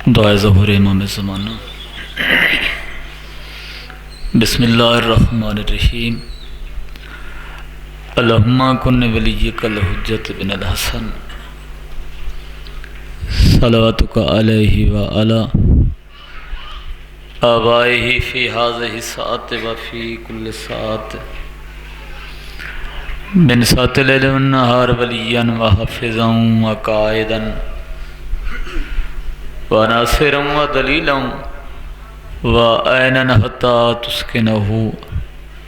दुआए ज़हूर इमाम ज़माना। बिस्मिल्लाहिर्रहमानिर्रहीम। अल्लाहुम्मा कुन वलिय्यकल हुज्जत बिनल हसन सलवातुका अलैहि व अला आबाइहि फ़ी हाज़िहि साअत व फ़ी कुल्लि साअत मिन साअतिल लैल वन नहार वलिय्यन व हाफ़िज़न व काइदन व नासिरन व दलीलन व ऐनन हत्ता तुस्किनहु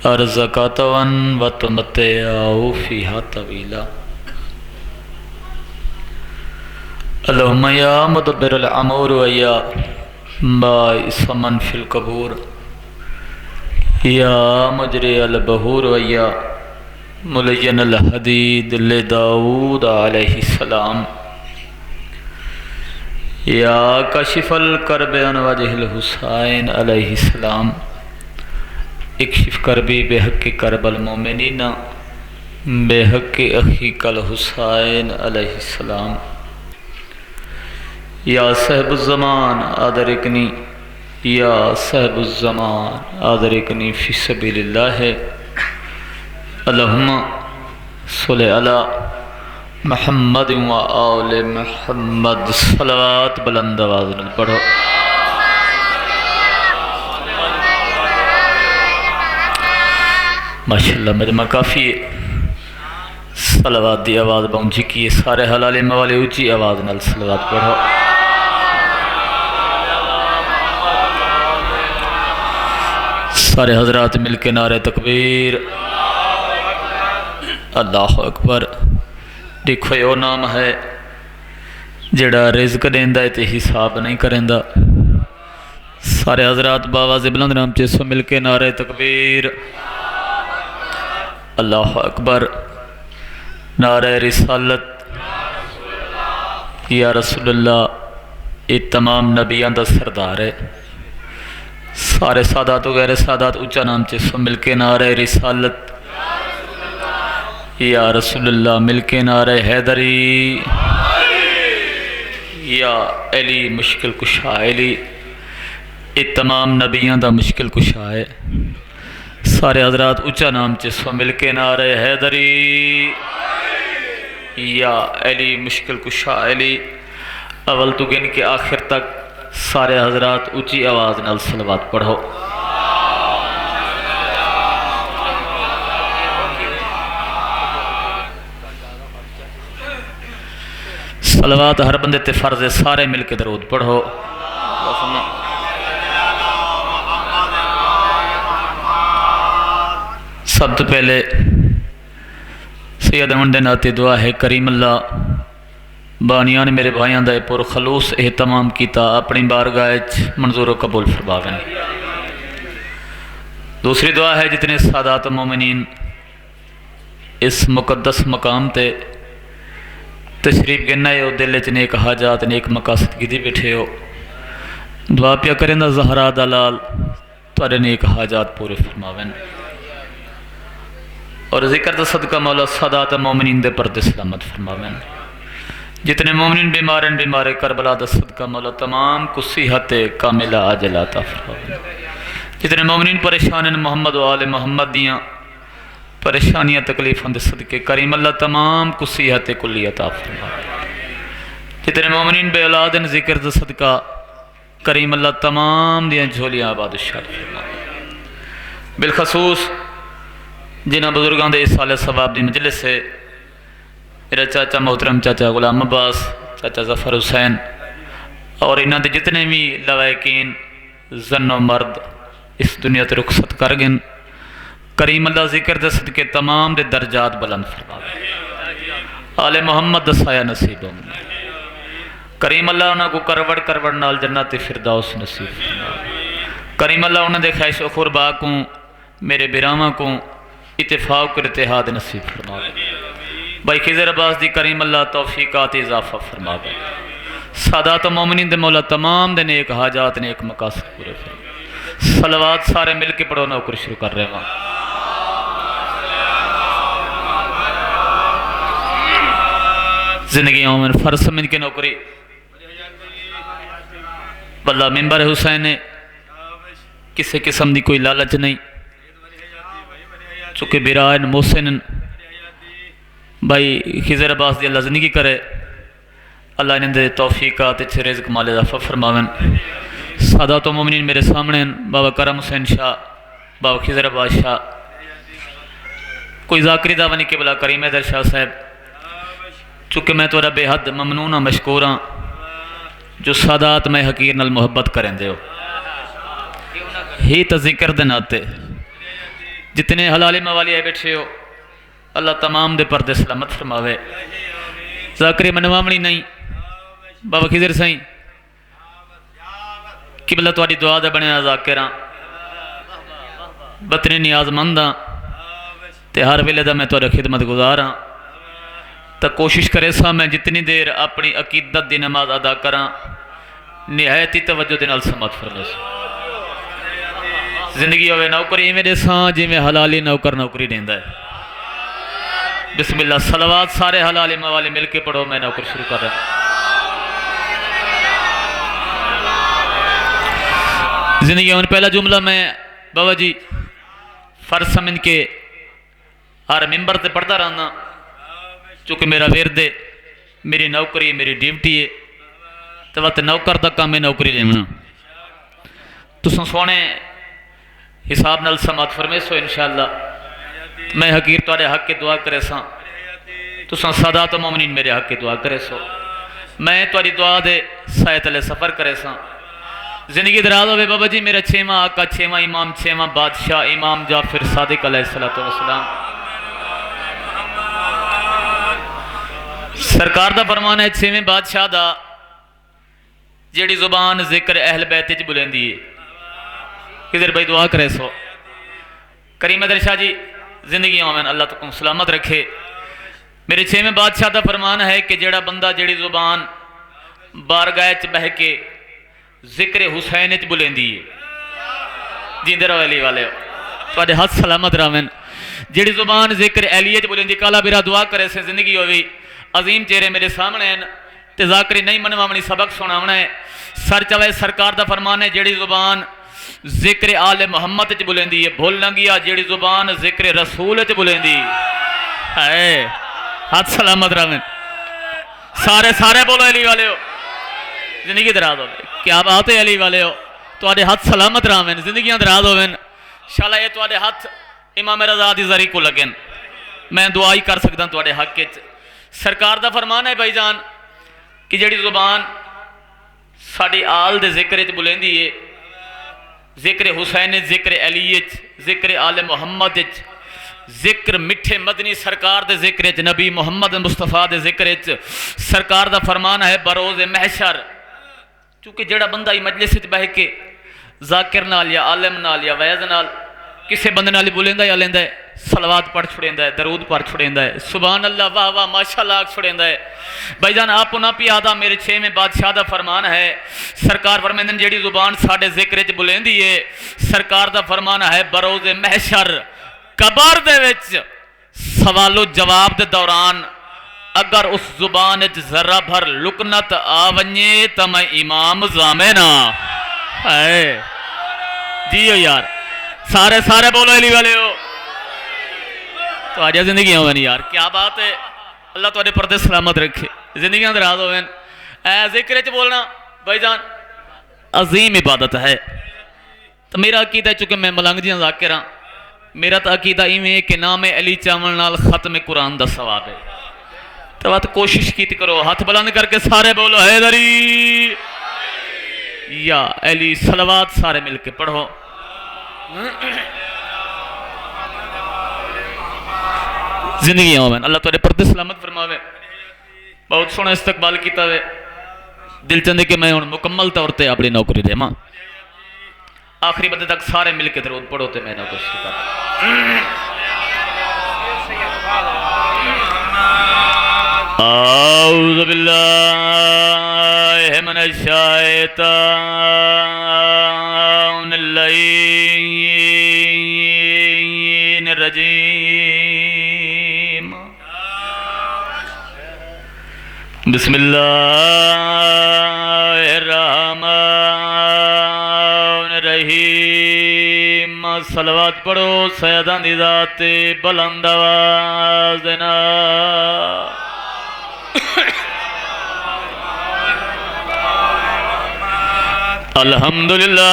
अर्ज़का तवन व तुमत्तिअहु फ़ीहा तवीला। अल्लाहुम्मा या मुदब्बिरल अमूर व या बाइस मन फिल कबूर या मुजरियल बहूर व या मुलय्यनल हदीद ले दाऊद अलैहिस्सलाम या काशिफल कर्ब अन वजहिल हुसैन अलैहिस्सलाम इक्शिफ करबी बेहक़्क़ि करबल मोमिनीना बेहक़्क़ि अख़ीकल हुसैन अलैहिस्सलाम। या साहिबुज़्ज़मान आदरिकनी या साहिबुज़्ज़मान आदरिकनी फ़ी सबीलिल्लाह। अल्लाहुम्मा सल्लि अला मुहम्मद व आले मुहम्मद। सलावत बुलंद आवाज़ में पढ़ो। माशाअल्लाह मेरे माँ काफ़ी सलावत की आवाज़ पहुँची की सारे हलाले मवाले ऊँची आवाज़ नाल सलावत पढ़ो। सारे हजरात मिल के नारे तकबीर अल्लाह अकबर। देखो यो नाम है जड़ा रिज़्क देंदा है ते हिसाब नहीं करेंदा। सारे हजरात बाबा से बुलंद नाम चे सो मिल के नारे तकबीर अल्लाह अकबर। नारे रिसालत या रसूलुल्लाह ये तमाम नबियां दा सरदार है। सारे सादात वगैरह सादात ऊंचा नाम चे सो मिल के नारे रिसालत या रसूलुल्लाह मिल के नारे हैदरी या अली मुश्किल कुशा अली। ये तमाम नबियां दा मुश्किल कुशा है। सारे हजरात ऊंचा नाम चे सो मिल के नारे हैदरी या अली मुश्किल कुशा अली। अवल तो गिन के आखिर तक सारे हजरात ऊंची आवाज़ नाल सलवात पढ़ो। सलवात हर बंदे ते फर्ज है। सारे मिल के दरूद पढ़ो। सब तो पहले सैयद अमन दे नाते दुआ है करीम अल्लाह बानिया ने मेरे भाइयों का पुर खलूस एहतमाम किया अपनी बारगाह मंजूर कबूल फरमावें। दूसरी दुआ है जितने सादात मोमिनीन इस मुकद्दस मकाम ते तशरीफ गिना हो दिल च नेक हाजात नेक मकासद गिदी बैठे हो दुआ पिया करें ज़हरा दलाल तुहाडे नेक हाजात पूरे फरमावें और जिक्र दा सदका मौला सादात मोमिनीन दे पर्दे सलामत फरमावें। जितने मोमिनीन बीमार हैं बीमार करबला दा सदका मौला तमाम को सेहत कामिला आजिला अता फरमावें। जितने मोमिनीन परेशान हैं मोहम्मद व आले मोहम्मद दियाँ परेशानियाँ तकलीफों के सदके करीम अल्लाह तमाम को सेहत कुल्ली अता फरमावें। जितने मोमिनीन बे औलाद हैं जिक्र दा सदका करीम अल्लाह तमाम दियाँ झोलियाँ बादशाह फरमावें। बिलखसूस जिन्होंने बुजुर्गों के इस साल सवाब की मजलिस से मेरा चाचा मोहतरम चाचा गुलाम अब्बास चाचा जफ़र हुसैन और इन्हों के जितने भी लवायकीन जन्नो मर्द इस दुनिया से रुखसत कर गए करीम अल्लाह जिक्र दे सदके तमाम दे दर्जात बुलंद फरमावे। आले मोहम्मद दसाया नसीब होंगे करीम अल्लाह उन्होंने को करवड़ करवड़ नाल जन्नत फिरदौस नसीब फरमावे। करीम अल्लाह उन्होंने ख्वाहिश खुरबा को मेरे बिरामा को इत्तेफाक इत्तेहाद नसीब फरमावे। भाई खिज़र अब्बास दी करीम अल्लाह तौफीकात इजाफा फरमावे। सादात मोमिनीन दे मौला तमाम दे नेक हाजात नेक मकासद पूरे फरमावे। सलवात सारे मिल के पढ़ो नौकर शुरू कर रहे हैं। जिंदगी में फ़र्ज समझ के नौकरी वल्ला मिंबर हुसैन ने किसी किस्म की कोई लालच नहीं, चूँकि बिरान मोहसिन भाई खिजर अब्बास की अल्लाह ज़िंदगी करे, अल्लाह इन्हें दे तौफीकात च रिज़्क़ माले इज़ाफ़ा फरमावन। सादात मोमिनीन मेरे सामने बाबा करम हुसैन शाह, बाबा खिजर अब्बास शाह, कोई ज़ाकरी दावा नहीं कि बला करीम हैदर शाह साहब। चूँकि मैं थोड़ा बेहद ममनून हाँ, मशकूर हाँ जो सादात मैं हकीर नाल मुहब्बत करें दे हो ही तो जिक्र दे नाते जितने हलाले मवाली आए बैठे हो अल्लाह तमाम दे पर्दे सलामत फरमावे। ज़ाकरी मनवावणी नहीं बाबा खिजर साई कि बला तुहाडी दुआ दे बने ज़ाकिर हाँ, बतने नियाजमंद हाँ, ते हर वेले दा मैं तुहाडा खिदमत गुजार हाँ। तो कोशिश करे सा मैं जितनी देर अपनी अकीदत की नमाज अदा करा निहायत ही तवज्जो दे नाल समात फरमाए। जिंदगी होवे नौकरी इवें देसा जिवें हलाली नौकर नौकरी देंदा है। बिस्मिल्लाह सलवात सारे हलाली मवाले मिल के पढ़ो, मैं नौकर शुरू कर रहा। जिंदगी में पहला जुमला मैं बाबा जी फर्ज समझ के हर मिंबर से पढ़ता रहना, चूँकि मेरा विरद है, मेरी नौकरी मेरी ड्यूटी है, तो वत नौकर का काम है नौकरी लेना। तुम सोने हिसाब नाल समात फरमे सो इंशाअल्लाह। मैं हकीर तुहाडे हक के दुआ करे सा, तुसां सादात मोमिनीन मेरे हक के दुआ करे सो। मैं तुहाडी दुआ दे साए तले सफ़र करे सा। जिंदगी दराज होवे बाबा जी मेरा छेवां आका, छेवां इमाम, छेवां बादशाह इमाम जाफिर सादिक अलैहिस्सलातु वस्सलाम सरकार का फरमान है, छेवें बादशाह का जेड़ी जुबान जिक्र अहल बैत च बुलेंदी है। किधर भाई दुआ करे सो करीम हैदर शाह जी जिंदगी आवन अल्लाह तुम सलामत रखे। मेरे छेवें बादशाह का फरमान है कि जेड़ा बंदा जेड़ी जुबान बारगाह च बह के जिक्र हुसैन च बुलेंदी है, जींदे रहो अली वाले तुहाडे हाथ सलामत रहन। जेड़ी जुबान जिक्र अहलियत च बुलेंदी काला बिरा दुआ करे से जिंदगी होवी। अजीम चेहरे मेरे सामने हैं ते ज़ाकरी नहीं मनवावनी सबक सुनावना है। सर चवे सरकार का फरमान है, जेड़ी जुबान जिक्र आले मोहम्मद च बुलेंदी है भूल ना गया, जेड़ी जुबान जिक्र रसूल च बुलेंदी है। हाथ सलामत रहन सारे सारे बोलो अली वाले हो, जिंदगी दराज हो। क्या बात है अली वाले हो, तुहाडे हाथ सलामत रहन, जिंदगियां दराज होवन। इंशाअल्लाह ये तुहाडे हाथ इमाम रज़ा दी ज़री को लगन, मैं दुआ ही कर सकदा तुहाडे हक च। सरकार का फरमान है भाईजान कि जेड़ी जुबान साड़ी आल दे जिक्र च बुलेंदी है, जिक्र हुसैन, जिक्र अली, जिक्र आले मुहम्मद, जिक्र मिठे मदनी सरकार दे जिक्र च, नबी मुहम्मद मुस्तफा दे जिक्र च। सरकार का फरमान है बरोज़ महशर, चूँकि जेड़ा बंदा ही मजलिस बह के जाकिर नाल या आलम नाल या वैज़ नाल किसी बंदे नाल बोलेंदा या लेंदा है, सलवात पढ़ छुड़ेंदा है, दरूद पढ़ छुड़ेंदा है, सुभान अल्लाह वाह वाह माशाअल्लाह छुड़ेंदा है। भाईजान आप ना पियादा मेरे छेवें बादशाह का फरमान है। सरकार फरमांदे ने जेड़ी जुबान साडे जिक्र च बुलेंदी है, सरकार का फरमान है बरोज़े महशर कबर दे विच सवालो जवाब के दौरान अगर उस जुबान च जरा भर लुकनत आ वने तो मैं इमाम जामे ना है। जी यार सारे सारे बोलो अली वाले हो, तो आज जिंदगी होवन यार क्या बात है। अल्लाह तुहाडे पर्दे सलामत रखे, जिंदगियां दराज होवन। ऐ जिक्र च बोलना भाईजान अजीम इबादत है। तो मेरा अकीदा चूँकि मैं मलंग जी ज़ाकिर हाँ, मेरा तो अकीदा इवें कि नाम अली चावल नाल खत्म कुरान का सवाब है। तो बात कोशिश की करो, हाथ बुलंद करके सारे बोलो हैदरी या अली, सलवात सारे मिलके पढ़ो। जिंदगी आवन अल्लाह तुहाडे पर्दे सलामत फरमावे। बहुत सोहना इस्तकबाल किया वे, दिल चंदे कि मैं हुण मुकम्मल तौर पर अपनी नौकरी देवां। आखिरी बंदे तक सारे मिल के दरूद पढ़ो तो मैं नौकरी शुरू कर। औज़ु बिल्लाहि मिनश शैतानिर रजीम। बिस्मिल्लाहिर्रहमानिर्रहीम। सलवात पढ़ो सैयदां दी ज़ात ते बुलंद आवाज़ दे नाल। अल्हम्दुलिल्लाह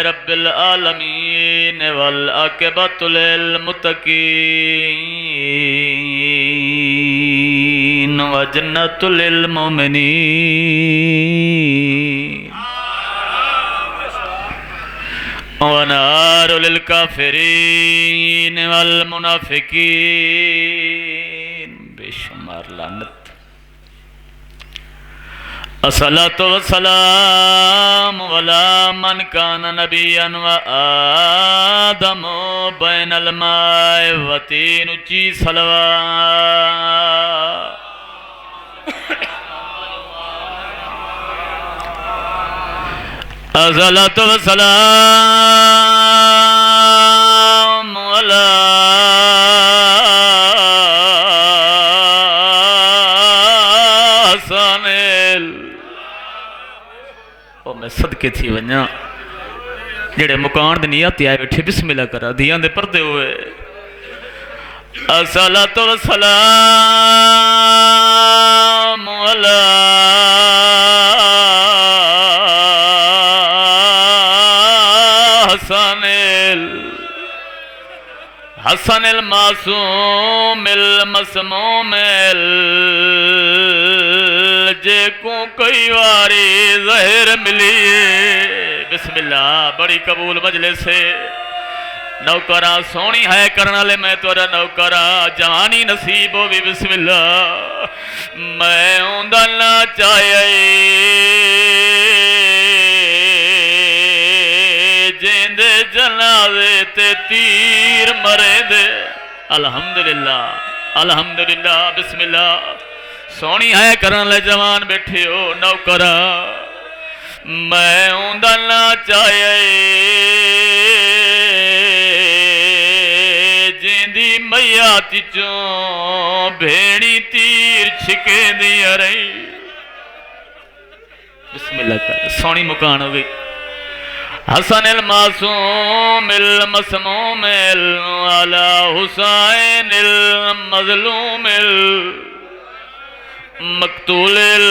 रब्बिल आलमीन वल आक़िबतु लिल मुत्तक़ीन व जन्नतुल लिल मुमिनीन व नारुल लिल काफ़िरीन वल मुनाफ़िकीन। बेशुमार लानत। अस्सलातु वस्सलाम अला मन कान नबिय्यन व आदम बैनल माए व तीन। ऊंची सलवात। अस्सलातु वस्सलाम अला मैं सदके थी वजा जेड़े मुकान दे नहीं आते आए बैठे बिस्मिल्लाह करा दियां दे पर्दे हुए। अस्सलातु वस्सलाम अला हसनिल मासूमिल मसमूमिल जे को कई बारी ज़हर मिलिए। बिस्मिल्लाह। बड़ी कबूल मजलिस से नौकरा सोनी है करने वाले मैं तोरा नौकरा जवानी नसीब हो भी। बिस्मिल्लाह। मैं उंदा ना चाहे जिंदे जनाजे ते तीर मरे दे। अल्हम्दुलिल्लाह अल्हम्दुलिल्लाह। बिस्मिल्लाह। सोनी है करन ले जवान बैठे हो नौकरा मैं उंदा ना चाहे जिंदी मैया तिचों भेड़ी तीर छिके दिया रही। बिस्मिल्लाह कर सोनी मुकान हो गई। हसनिल मासूमिल मसमूमिल अला हुसैनिल मज़लूमिल मकतूलिल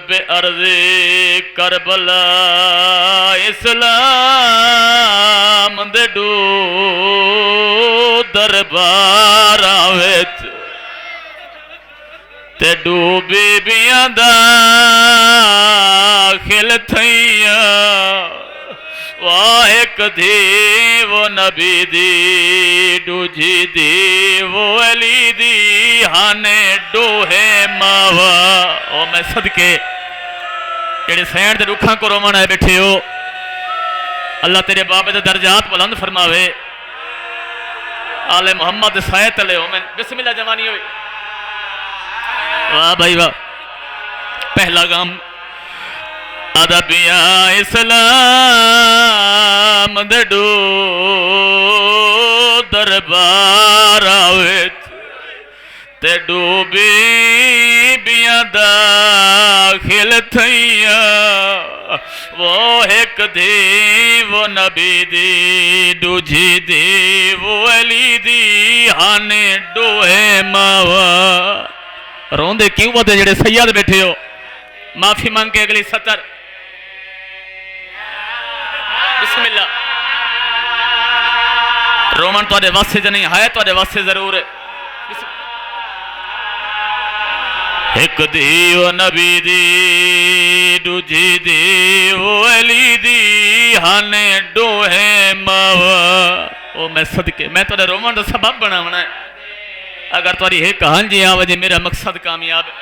बेअर्ज़े करबला। इस्लाम दे डो दरबारा विच ते डो बीबियां दाखिल थईयां। वाह एक दी वो नबी दी दूजी दी वो अली दी हाने डोहे मावा। ओ मैं सदके जेड़े सैन दे रुखा को रोमन आए बैठे हो अल्लाह तेरे बाबे दे दर्जात बुलंद फरमावे। आले मोहम्मद सायत ले हो मैं। बिस्मिल्लाह जवानी हुई। वाह भाई वाह। पहला गाम अदबिया इस्लाम दे डो दरबारा विच ते डूबी बिया दाखिल थईयां। वो एक दी वो नबी दी दूजी दी वो अली दी हाने डोहे मावा। रोंदे क्यों बदे जेड़े सैयद बैठे हो माफी मांग के अगली सतर। बिस्मिल्लाह। रोमन तुहाडे वास्ते च नहीं है तुहाडे वास्ते जरूर है। एक दी वो नबी दी दूजी दी वो अली दी हाने डोहे मावा। ओ मैं सदके मैं तुहाडे रोमन दा सबब बनावना है। अगर तुहाडी एक कहानी जी आवे मेरा मकसद कामयाब है।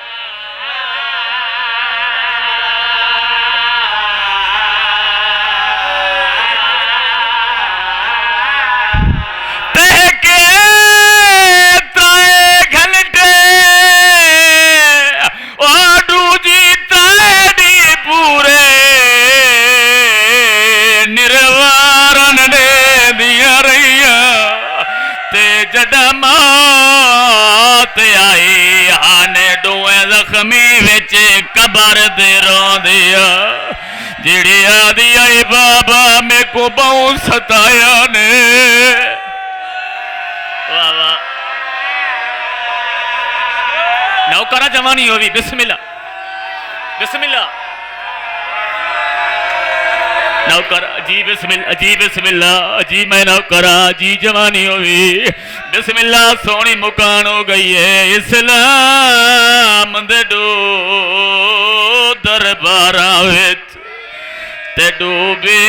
जेड़ी आदि आई बाबा मेरे को बहुत सताया ने। वाह वाह नौकरा जवानी होगी बिस्मिल्लाह बिस्मिल्लाह नौकरा जी बिस्मिल्लाह जी बिस्मिल्लाह जी मैं नौकरा जी जवानी होगी बिस्मिल्लाह सोनी मुकान हो गई है इस्लाम दे डो दरबारा विच ते डूबी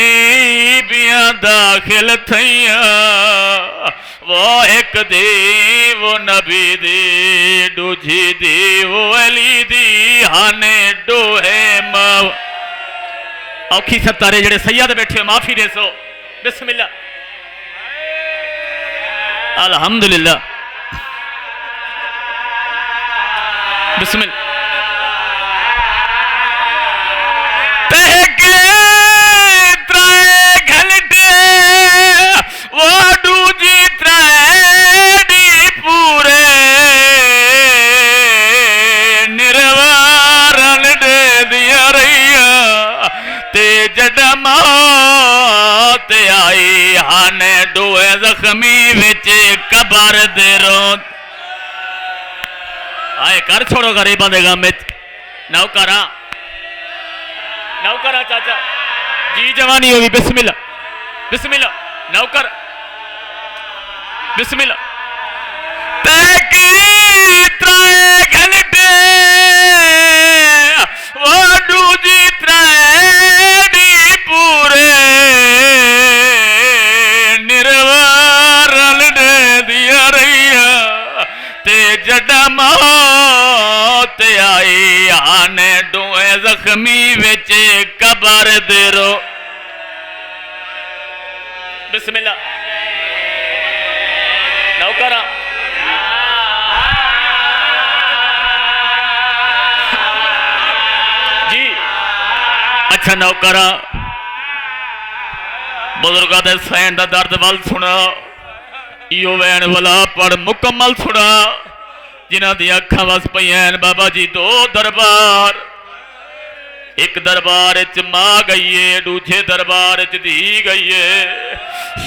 बिया दाखिल थैया वो एक दी वो नबी दी दूजी दी वो अली दी हाने डोहे माव औखी सतारे जड़े सैयद बैठे माफी दे सो बिस्मिल्लाह अल्हम्दुलिल्लाह बिस्मिल्लाह वो दूजी त्रैडी पूरे निर्वारण दे दिया रहिया ते जडमा ते आई हाने डोए जख्मी विच कबर दे रोंद आए कर छोड़ो गरीबां दे गम विच नौकरा नौकरा चाचा जी जवानी होगी बिस्मिल्लाह बिस्मिल्लाह नौकर बिस्मिल्लाह तैकी त्राए घंटे वो दूजी त्रैडी पूरे निर्वारण दे दिया रहिया ते जड़ा मौत आई आने डोए जख्मी विच कबर दे रो बिस्मिल्लाह नौकरा जी अच्छा नौकरा बुजुर्गों के सैन का दर्द वल सुना इो वैन वाला पढ़ मुकम्मल सुना जिन्हों दी अखा वस पईयां बाबा जी दो दरबार एक दरबार च मां गई है दूजे दरबार च धी गई है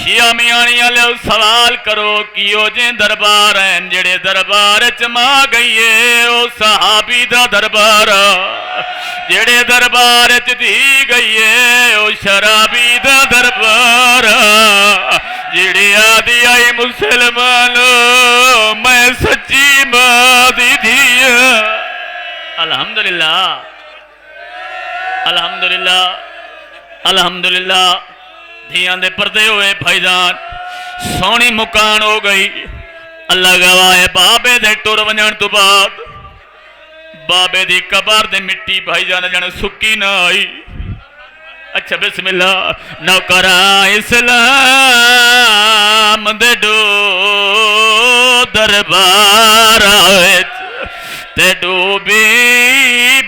शिया मियाणी वाले सवाल करो कि जे दरबार है जेड़े दरबार च मां गई है वो सहाबी दा दरबार जेड़े दरबार च धी गई है वो शराबी दा दरबार जेड़ी आदि आई मुसलमान मैं सच्ची मां दी धी अल्हम्दुलिल्लाह अल्हम्दुलिल्लाह अल्हम्दुलिल्लाह धियां दे पर्दे हुए भाईजान सोनी मुकान हो गई अल्लाह गवाह है बाबे दे टुर वजन तो बाद बाबे दी कबर दे मिट्टी भाईजान जन सुक्की ना आई अच्छा बिस्मिल्लाह नौकरा इस्लाम दे डो दरबार ते डूबी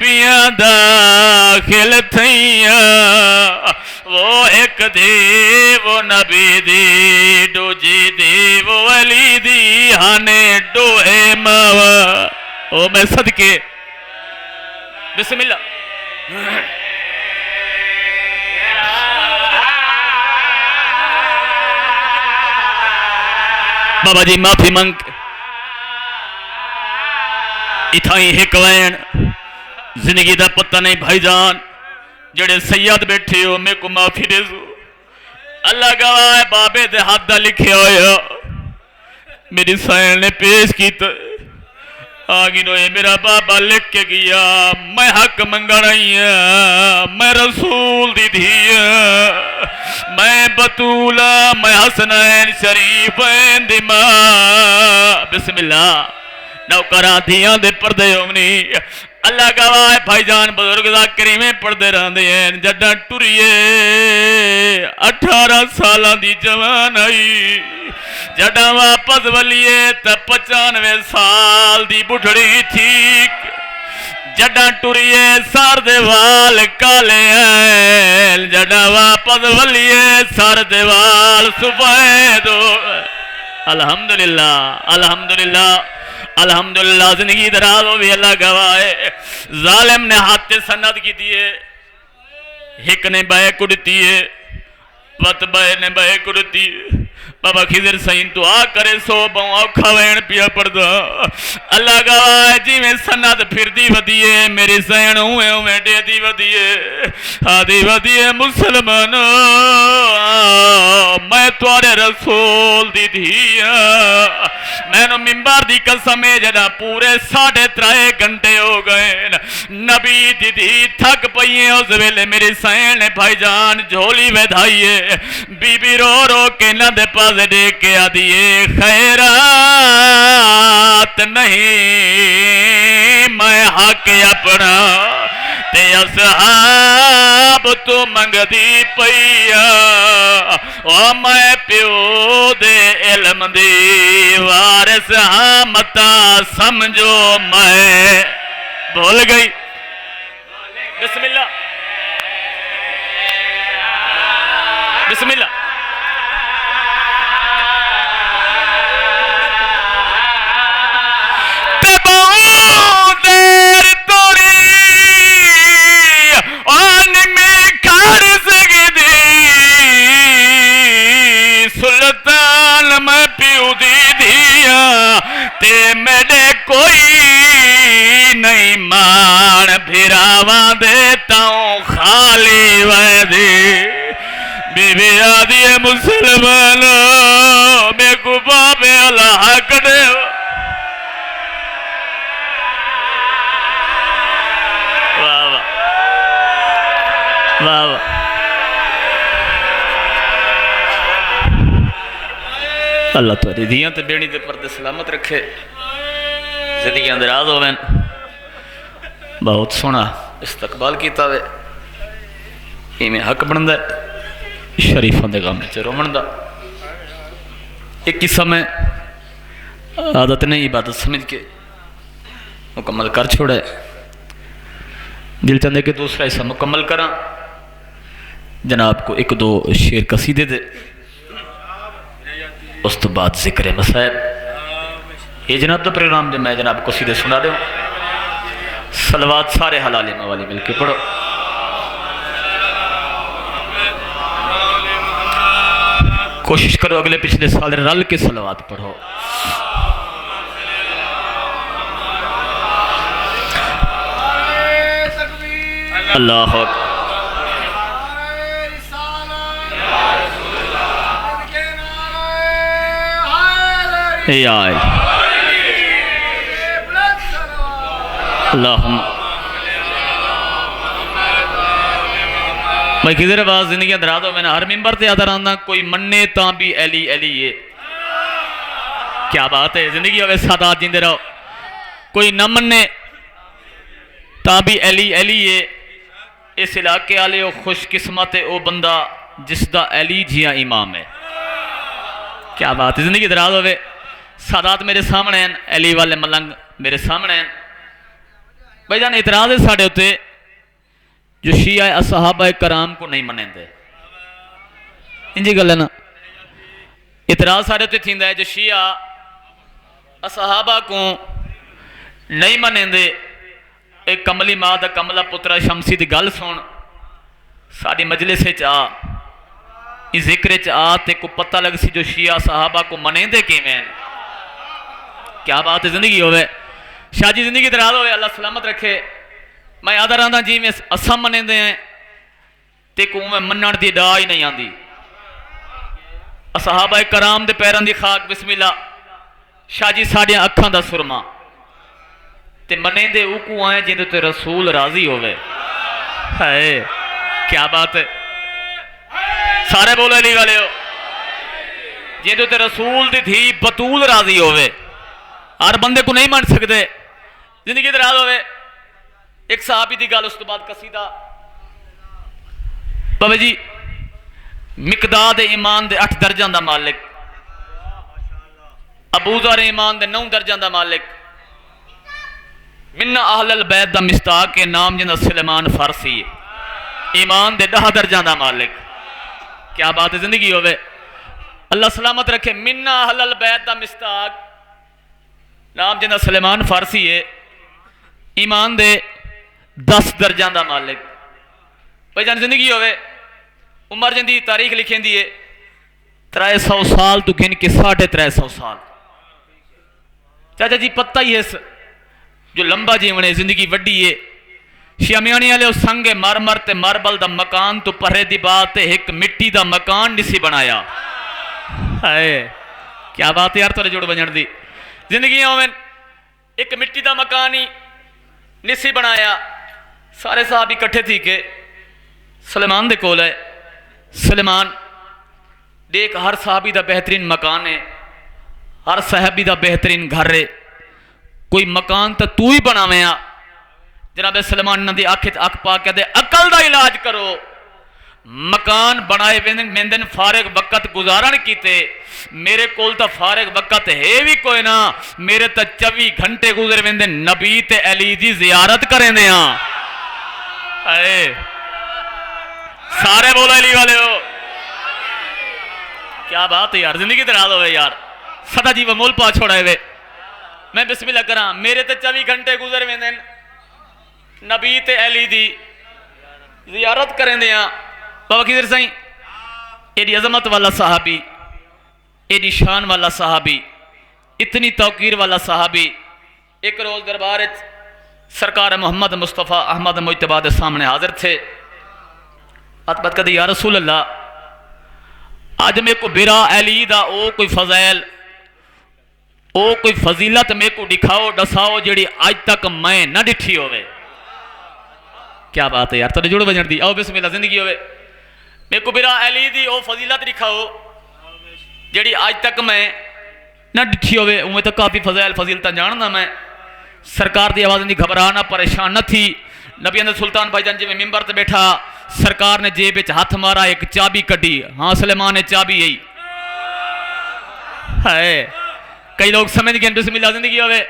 बिया दाखिल थैया वो एक दी वो नबी दी दूजी दी वो अली दी हाने डोहे मावा ओ मैं सदके बिस्मिल्लाह बाबा जी माफी मंग इथाई हिक वैन जिंदगी का पता नहीं भाईजान जेड़े सैयद बैठे हो मेरे को माफी दे दो अल्लाह गवाह है बाबे दे हाथ दा लिखिया होया मेरी सैन ने पेश किया आगी नो मेरा बाबा लिख के गया मैं हक मंगना ही मैं रसूल दी धी मैं बतूला मैं हसनैन शरीफैन दी मां बिस्मिल्लाह नौकरा धियां दे पर्दे होनी अल्लाह गवाह है भाईजान बुजुर्ग दा करीमे पढ़ते रहते हैं जड्डा टुरिए 18 साल दी जवान आई जड्डा वापस वलिए तो 95 साल दी बुढ़ड़ी ठीक जड्डा टुरिए सर दे वाल काले जड्डा वापस वलिए सर दे वाल सफेद अल्हम्दुलिल्लाह अल्हम्दुलिल्लाह अल्हम्दुलिल्लाह जिंदगी दराज हो भी अल्लाह गवाह है जालिम ने हाथ सन्नत की दिए एक ने बह कुड़ती है, पत बह ने बह कुड़ती है। बाबा खिजर सही दुआ करे सो बहु औखा वैन पिया पड़दा। अल्लाह गवाह जिवें सन्नत फिरदी वधिए मेरी सैन उवें उवें डेदी वधिए आदि वधिए। मुसलमान मैं तुहाडे रसूल दी धी मैनू मिंबर दी कसम है जदा पूरे 3.5 घंटे हो गए नबी दी धी थक पई है। उस वेले मेरी सैन ने भाईजान झोली वधाइए बीबी रो रो के ना दे पास देख के आदि खैरात नहीं मैं हक अपना ते असहाब तो मंगदी पईया ओ मैं प्यो दे इल्म दी वारिस हां मता समझो मैं भूल गई। बिस्मिल्लाह बिस्मिल्लाह। सुल्तान मैं प्यू दी दिया ते मेरे कोई नहीं मान फिरावा देता हूँ खाली वदी बीबी आदि मुसलमान मैं को बाबे अल्लाह करे वाह वाह वाह वाह। अल्लाह तुहाडी धियां ते बेड़ी दे पर्दे सलामत रखे जिंदगियां दराज होवन। बहुत सोहना इस्तकबाल किया वे इवें हक बनता शरीफों के गम च रोमन का। एक किस्सा मैं आदत ने इबादत समझ के मुकम्मल कर छोड़ा दिल चाहते कि दूसरा हिस्सा मुकम्मल करा। जनाब को 1-2 शेर कसीदे दे उस तो बाद जिक्र मसाइल ये जनाब का प्रोग्राम जो मैं जनाब को सीधे सुना दूँ। सलवात सारे हलाल मवाली मिल के पढ़ो। कोशिश करो अगले पिछले साल रल के सलवात पढ़ो। अल्लाह मैं किधर आवाज जिंदगी दरा दो। मैंने हर मिंबर से याद रहा कोई मन्ने ता भी एली एली ये क्या बात है। जिंदगी होवे सादात जिंदे रहो। कोई न मन्ने ता भी एली एली ये इस इलाके वाले वो खुशकिस्मत है वो बंदा जिसका एली जिया इमाम है। क्या बात है। जिंदगी दराज होवे सादात मेरे सामने हैं एली वाले मलंग मेरे सामने हैं। भाई जान इतराज है साढ़े उत्ते जो शिया असहाबा कराम को नहीं मनेंदे। इंजी गल है ना। इतराज साढ़े उत्ते थींदा है जो शिया असहाबा को नहीं मनेंदे। एक कमली माँ का कमला पुत्रा शमसी की गल सुन साड़ी मजलिस आ जिक्र च आ ते को पता लग सी जो शिया सहाबा को मनेंदे किवें। क्या बात है। जिंदगी होवे शाह जी जिंदगी दराज होवे अल्लाह सलामत रखे। मैं याद रहा जिमें असा मनेंदे हैं ते को मैं मनण की डा ही नहीं आती। असहाबा कराम दे पैरों की खाक बिस्मिल्ला शाह जी साड़ियां अखां दा सुरमा ते मनेंदे उकू आए जिंदे ते रसूल राजी होवे। है क्या बात है। सारे बोलो अली वाले हो जिंदे ते रसूल दी धी बतूल राजी होवे। हर बंदे को नहीं मन सकते। जिंदगी दराज होवे। एक सहाबी की गल उस तो बाद कसीदा बाबा जी मिकदाद ईमान दे 8 दर्जों का मालिक अबूजर ईमान दे 9 दर्जों का मालिक मिन्ना अहलल बैत दा मिस्ताक के नाम जिंदा सुलेमान फारसी ईमान दे 10 दर्जों का मालिक। क्या बात है। जिंदगी होवे अल्लाह सलामत रखे। मिन्ना अहलल बैत दा मिस्ताक नाम जिंदा सुलेमान फारसी है ईमान दे 10 दर्जों का मालिक। भाईजान जिंदगी होवे उम्र जिंदी तारीख लिखेंदी है 300 साल तो गिन के 350 साल। चाचा जी पता ही है जो लंबा जीवन है जिंदगी वड्डी है। श्यामियानी वाले संग मर मर ते मार्बल दा मकान तो परे दी बात है एक मिट्टी दा मकान निसी बनाया। हाय क्या बात है यार तेरे जोड़ बजन दी जिंदगी होवे एक मिट्टी दा मकान ही निसी बनाया। सारे साहब इकट्ठे थी के सलेमान दे कोल है। सलेमान देख हर साहबी दा बेहतरीन मकान है, हर साहबी दा बेहतरीन घर है, कोई मकान तो तू ही बनावे आ। जनाब सलेमान दी अख अख पा के अकल दा इलाज करो। मकान बनाए वेंदन फारिग वक्त गुजारण कीते। मेरे कोल तो फारिग वक्त है भी कोई ना, मेरे तो 24 घंटे गुजर वेंदे नबी ते अली दी जियारत करेंदे आ। सारे बोलो अली वाले हो। क्या बात है यार जिंदगी दराज हो यार सदा जी वो मोल पा छोड़ा वे। मैं बिस्मिल्लाह करा मेरे तो 24 घंटे गुजर वेंदे नबी ते अली दी जियारत करेंदे आ। बाबा किधर साईं एडी अजमत वाला साहबी, एडी शान वाला साहबी, इतनी तौकीर वाला साहबी एक रोज दरबार सरकार मोहम्मद मुस्तफ़ा अहमद मुजतबा के सामने हाजिर थे। अतबत कदी या रसूल अल्लाह अज मेरे को बिरा अली दा ओ कोई फजैल ओ कोई फजीलत मेरे को दिखाओ दसाओ जेड़ी आज तक मैं न डिठी होवे। क्या बात है यार तेरे जुड़ बजन दी। आओ बिस्मिल्लाह जिंदगी होवे मेरे को बिरा अली दी ओ फजीलत दिखाओ जेड़ी आज तक मैं न डिठी होवे। उमें तो काफ़ी फजैल फजीलत जानना मैं। सरकार की आवाज़ नहीं घबरा ना परेशान न थी। नबी अंदर सुल्तान भाईजान जिमें मिंबर ते बैठा सरकार ने जेब विच हाथ मारा एक चाबी कड़ी। हाँ सलेमान ने चाबी यही है। कई लोग समझ गए बिस्मिल्लाह जिंदगी होवे।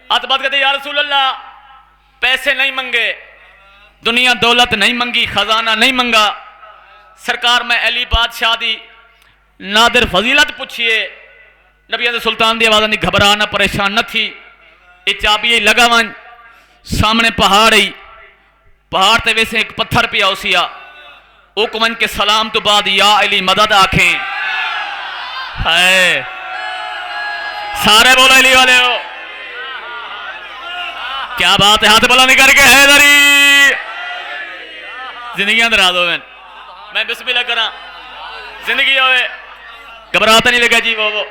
अतबत कहते या रसूल अल्लाह पैसे नहीं मंगे, दुनिया दौलत नहीं मंगी, खजाना नहीं मंगा, सरकार में अली बादशाह दी नादिर फजीलत पूछिए। नबी अंदर सुल्तान की आवाज़ नहीं घबरा ना परेशान न थी। ये चाबी यही लगा वन सामने पहाड़ ही पहाड़ ते वैसे एक पत्थर पिया उसिया ओ कुमन के सलाम तो बाद या अली मदद आखें। है सारे बोलो अली वाले हो। क्या बात है हाथ बुलंद करके हैदरी जिंदगी अंदर आ दो। मैं बिस्मिल्लाह करा जिंदगी होवे घबराता नहीं लगा जी वो।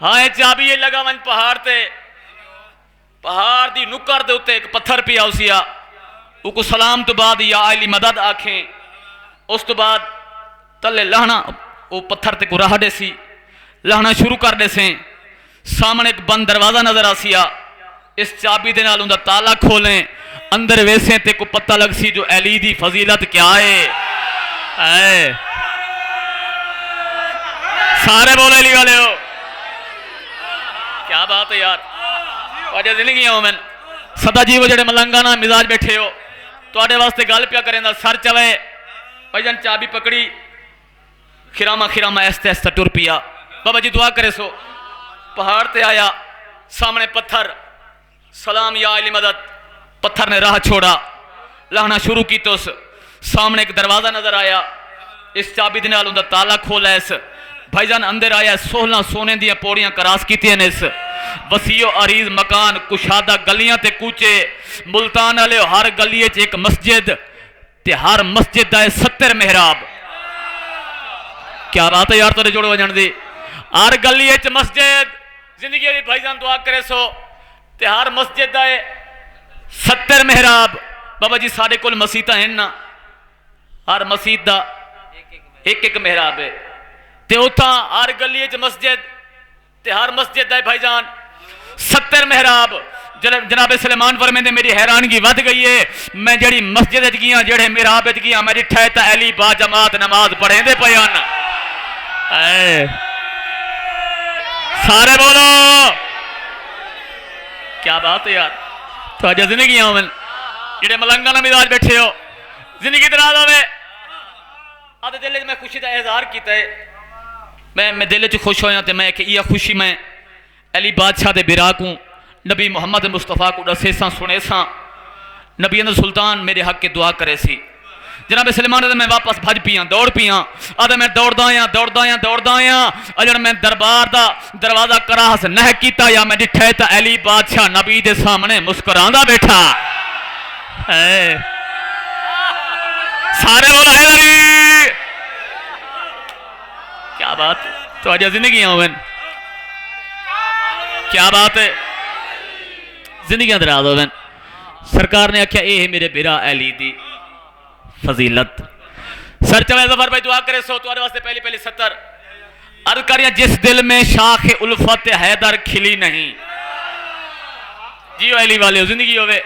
हाँ ये चाबी ये लगा मन पहाड़ ते पहाड़ दी नुकर दे उत्ते एक पत्थर पिया उसिया उको सलाम तो बाद या अली मदद आखें। उस तो बाद तले लहना वो पत्थर ते को राह दे सी लहना शुरू कर दे से। सामने एक बंद दरवाजा नजर आसिया। इस चाबी दे नाल उंदा ताला खोलें अंदर वैसे ते को पता लग सी जो अली दी फजीलत क्या है। सारे बोले अली वाले हो। क्या बात है यार तुहाडे जिंदगी हो मैं सदा जी वो जेडे मलंगाना मिजाज बैठे हो तुहाडे वास्ते गल पिया करें सर चले। भाईजान चाबी पकड़ी खिरामा खिरामा ऐसते ऐसते टुर पिया। बाबा जी दुआ करे सो पहाड़ ते आया सामने पत्थर सलाम या अली मदद। पत्थर ने राह छोड़ा लाना शुरू की तो सामने एक दरवाजा नजर आया। इस चाबी दे नाल उंदा ताला खोला। इस भाईजान अंदर आया 16 सोने दियां पौड़ियां करास कीतियां ने। इस वसीओ अरीज मकान कुशादा गलियां ते कूचे मुल्तान वाले हर गली च एक मस्जिद ते हर मस्जिद दा 70 मेहराब। क्या बात है यार तेरे जोड़ वजन दी। हर गली च मस्जिद जिंदगी वाली भाईजान दुआ करे सो ते हर मस्जिद दा 70 मेहराब। बाबा जी साढ़े कोल मसीता हैं ना हर मसीत दा एक एक मेहराब है ते उथा हर गली च मस्जिद ते हर मस्जिद दा भाईजान 70 मेहराब। जनाब सलेमान फरमांदे मेरी हैरानगी वध गई है। मैं जड़ी मस्जिद च गया जेड़े मेहराब च गया मैं डिठा तां अली बा जमात नमाज पढ़ेंदे पे हन। सारे बोलो क्या बात है यार तुहाडी जिंदगी हो जेड़े मलंगा ना मिजाज बैठे हो जिंदगी दराज होवे। आदे दिल च मैं खुशी का इजहार किया है। मैं दिल च खुश होया तो मैं यह खुशी मैं अली बादशाह के बिरा को नबी मोहम्मद मुस्तफ़ा को दसे सा सुने सा। नबी अंदर सुल्तान मेरे हक के दुआ करे सी जनाब सलेमान मैं वापस भज पियाँ दौड़ पियाँ आदे मैं दौड़दा आया अजन मैं दरबार का दरवाजा करास नह किया या मैं डिठे तो अली बादशाह नबी के सामने मुस्कुरांदा बैठा है। सारे बोला है क्या बात तो आज जिंदगी होवन क्या बात है जिंदगी दराज होवन। सरकार ने आख्या ये है मेरे बिरा अली दी फजीलत। सर चले जफर भाई दुआ करे सो तुम्हारे वास्ते पहली पहली सत्तर अर्ज करिया जिस दिल में शाख उल्फत हैदर खिली नहीं जियो अली वाले जिंदगी होवे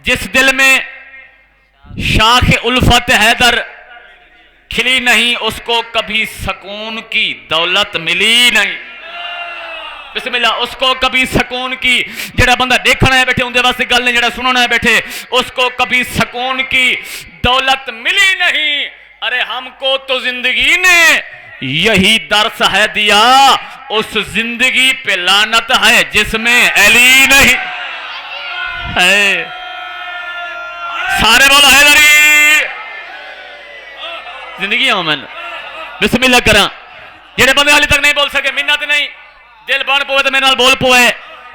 जिस दिल में शाख उल्फत हैदर खिली नहीं उसको कभी सुकून की दौलत मिली नहीं। बिस्मिल्लाह उसको कभी सुकून की जेड़ा बंदा देखना है बैठे उनके वास्ते गल नहीं जेड़ा सुनना है बैठे उसको कभी सुकून की दौलत मिली नहीं। अरे हमको तो जिंदगी ने यही दर्स है दिया उस जिंदगी पे लानत है जिसमें अली नहीं है। सारे बोलो हैदरी जिंदगी मोमिन बिस्मिल्लाह करा जेड़े बंदे हाले तक नहीं बोल सके मिन्नत नहीं दिल बन पोए तो मेरे नाल बोल पोए।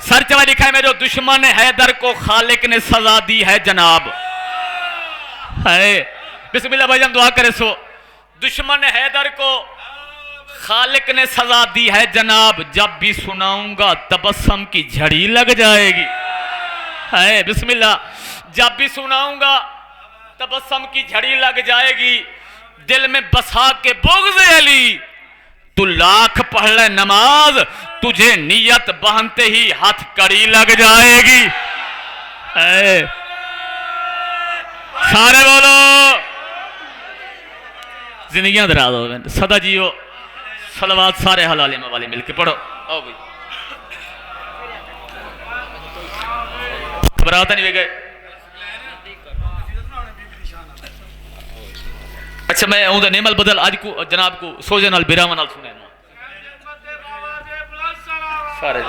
सर चवा लिखा है मेरे दुश्मन हैदर को खालिक ने सजा दी है जनाब है। बिस्मिल्लाह भाईजान दुआ करे सो दुश्मन हैदर को खालिक ने सजा दी है जनाब जब भी सुनाऊंगा तबस्सम की झड़ी लग जाएगी है। बिस्मिल्लाह जब भी सुनाऊंगा तबस्सम की झड़ी लग जाएगी दिल में बसा के बुग़्ज़ अली तू लाख पढ़ ले नमाज तुझे नियत बहनते ही हाथ कड़ी लग जाएगी है। सारे बोलो जिंदगियां दराज हो सदा जियो सलवात सारे हलाले मवाले मिलके पढ़ो। आओ भाई घबराता नहीं गए। अच्छा मैं उनका नेमल बदल आज को जनाब को सोजे नाल बिरामा नाल सुने सारे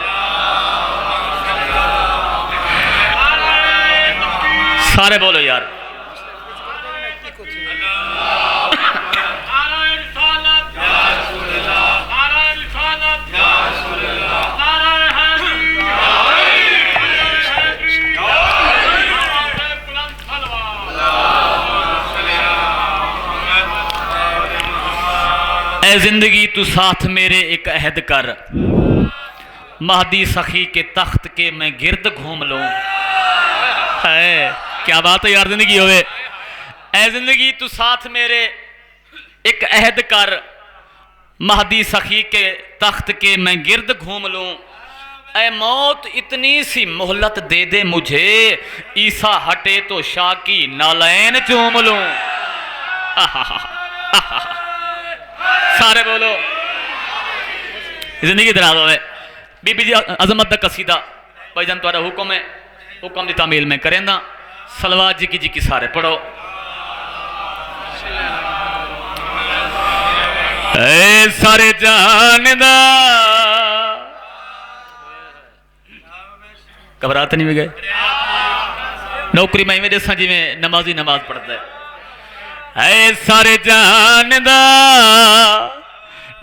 सारे बोलो यार ऐ जिंदगी तू साथ मेरे एक अहद कर महदी सखी के तख्त के मैं गिरद घूम लूं है। क्या बात है यार जिंदगी होवे ऐ जिंदगी तू साथ मेरे एक अहद कर महदी सखी के तख्त के मैं गिरद घूम लूं। ऐ मौत इतनी सी मोहलत दे दे मुझे ईसा हटे तो शाह की नालैन चूम लूं। सारे बोलो जिंदगी दराज होवे। बीबी जी अजमत का कसीदा भाईजान तुम्हारा हुक्म है हुक्म की तामील में करेंदा सलवात जी की सारे पढ़ो। ऐ सारे जानदा घबराते नहीं भी गए नौकरी में इवें दसा जिवें नमाजी नमाज पढ़ता है। ऐ सारे जानदा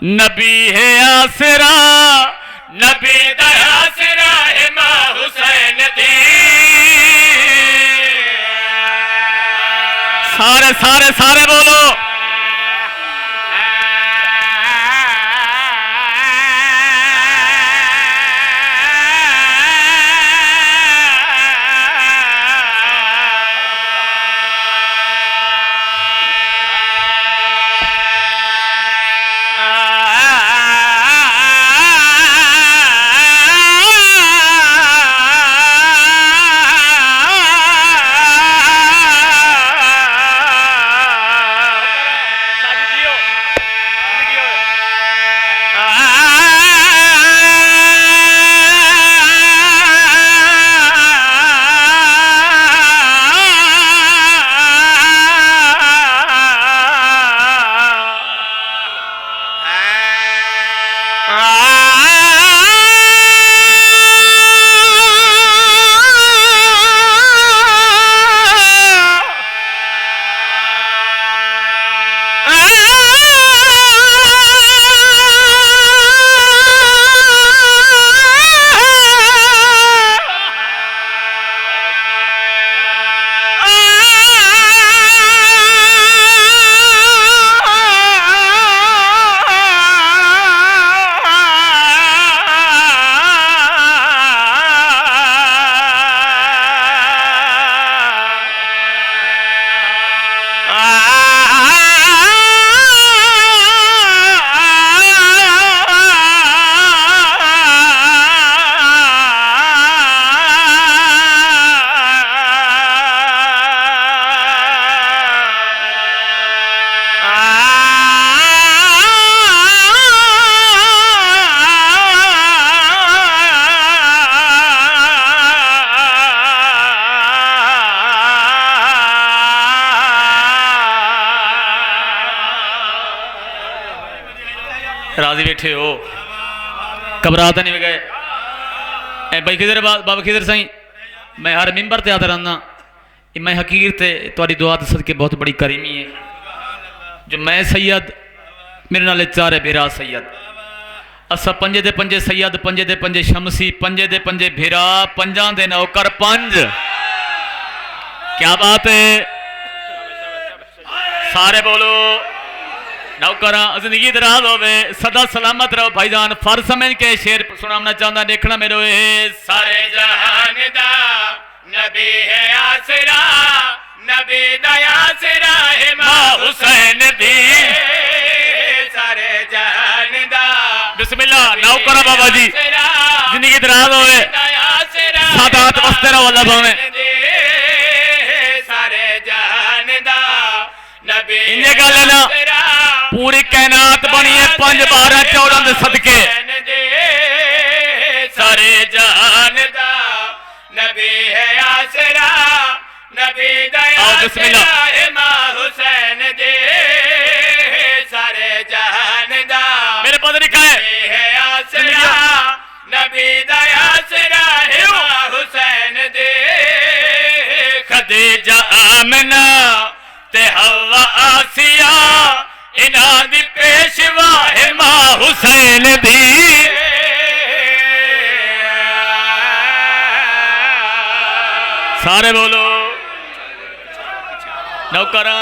नबी है आसरा नबी दा आसरा है मां हुसैन दी। सारे सारे सारे बोलो राजी बैठे हो, घबरा तो नहीं गए। भाई खिदर बाबा खिदर साईं, मैं हर मिंबर ते आता रहना, मैं हकीर ते तुहाडी दुआ दे सदके बहुत बड़ी करीमी है जो मैं सैयद मेरे नाल चारे भेरा सैयद, असा पंजे दे पंजे सैयद, पंजे दे पंजे शमसी, पंजे दे पंजे भेरा, पंजा दे नौकर पंज। क्या बात है, सारे बोलो नौकरा जिंदगी दराज होवे, सदा सलामत रहो भाईजान। फर्ज समझ के शेर सुनाना चाहता, देखना मेरो सारे जहान दा नबी है आसरा, नबी दया आसरा है मां हुसैन दी, सारे जहान दा। बिस्मिल्लाह नौकरा बाबा जी, जिंदगी दराज होवे, सादात वस्ते रहो अल्लाह भावे, सारे जहान दा नबी। इन्हें गल है ना, पूरी कायनात बनी है 5 12 14 दे सदके, सारे जहान दा नबी है आसरा, नबी दया आसरा मां हुसैन दे, सारे जहान दा मेरे पद लिखा है आसरा, नबी दया आसरा मां हुसैन दे, खदीजा आमना ते हवा आसिया, इन्हां दी पेशवा है मां हुसैन दी। सारे बोलो नौकरा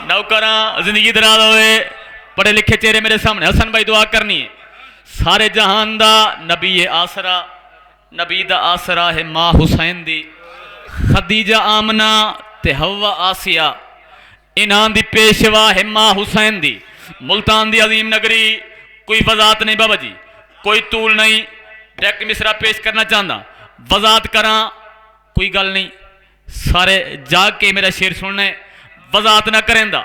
नौकरा जिंदगी दराज होए, पढ़े लिखे चेहरे मेरे सामने। हसन भाई दुआ करनी है, सारे जहान दा नबी है आसरा, नबी दा आसरा है मां हुसैन दी, खदीजा आमना ते हवा आसिया, इन्हां दी पेशवा है मां हुसैन दी। मुल्तान दी अजीम नगरी, कोई वजात नहीं बाबा जी, कोई तूल नहीं, डायरेक्ट मिसरा पेश करना चाहता, वजात करा कोई गल नहीं, सारे जाग के मेरा शेर सुनना है, वजात ना करेंदा,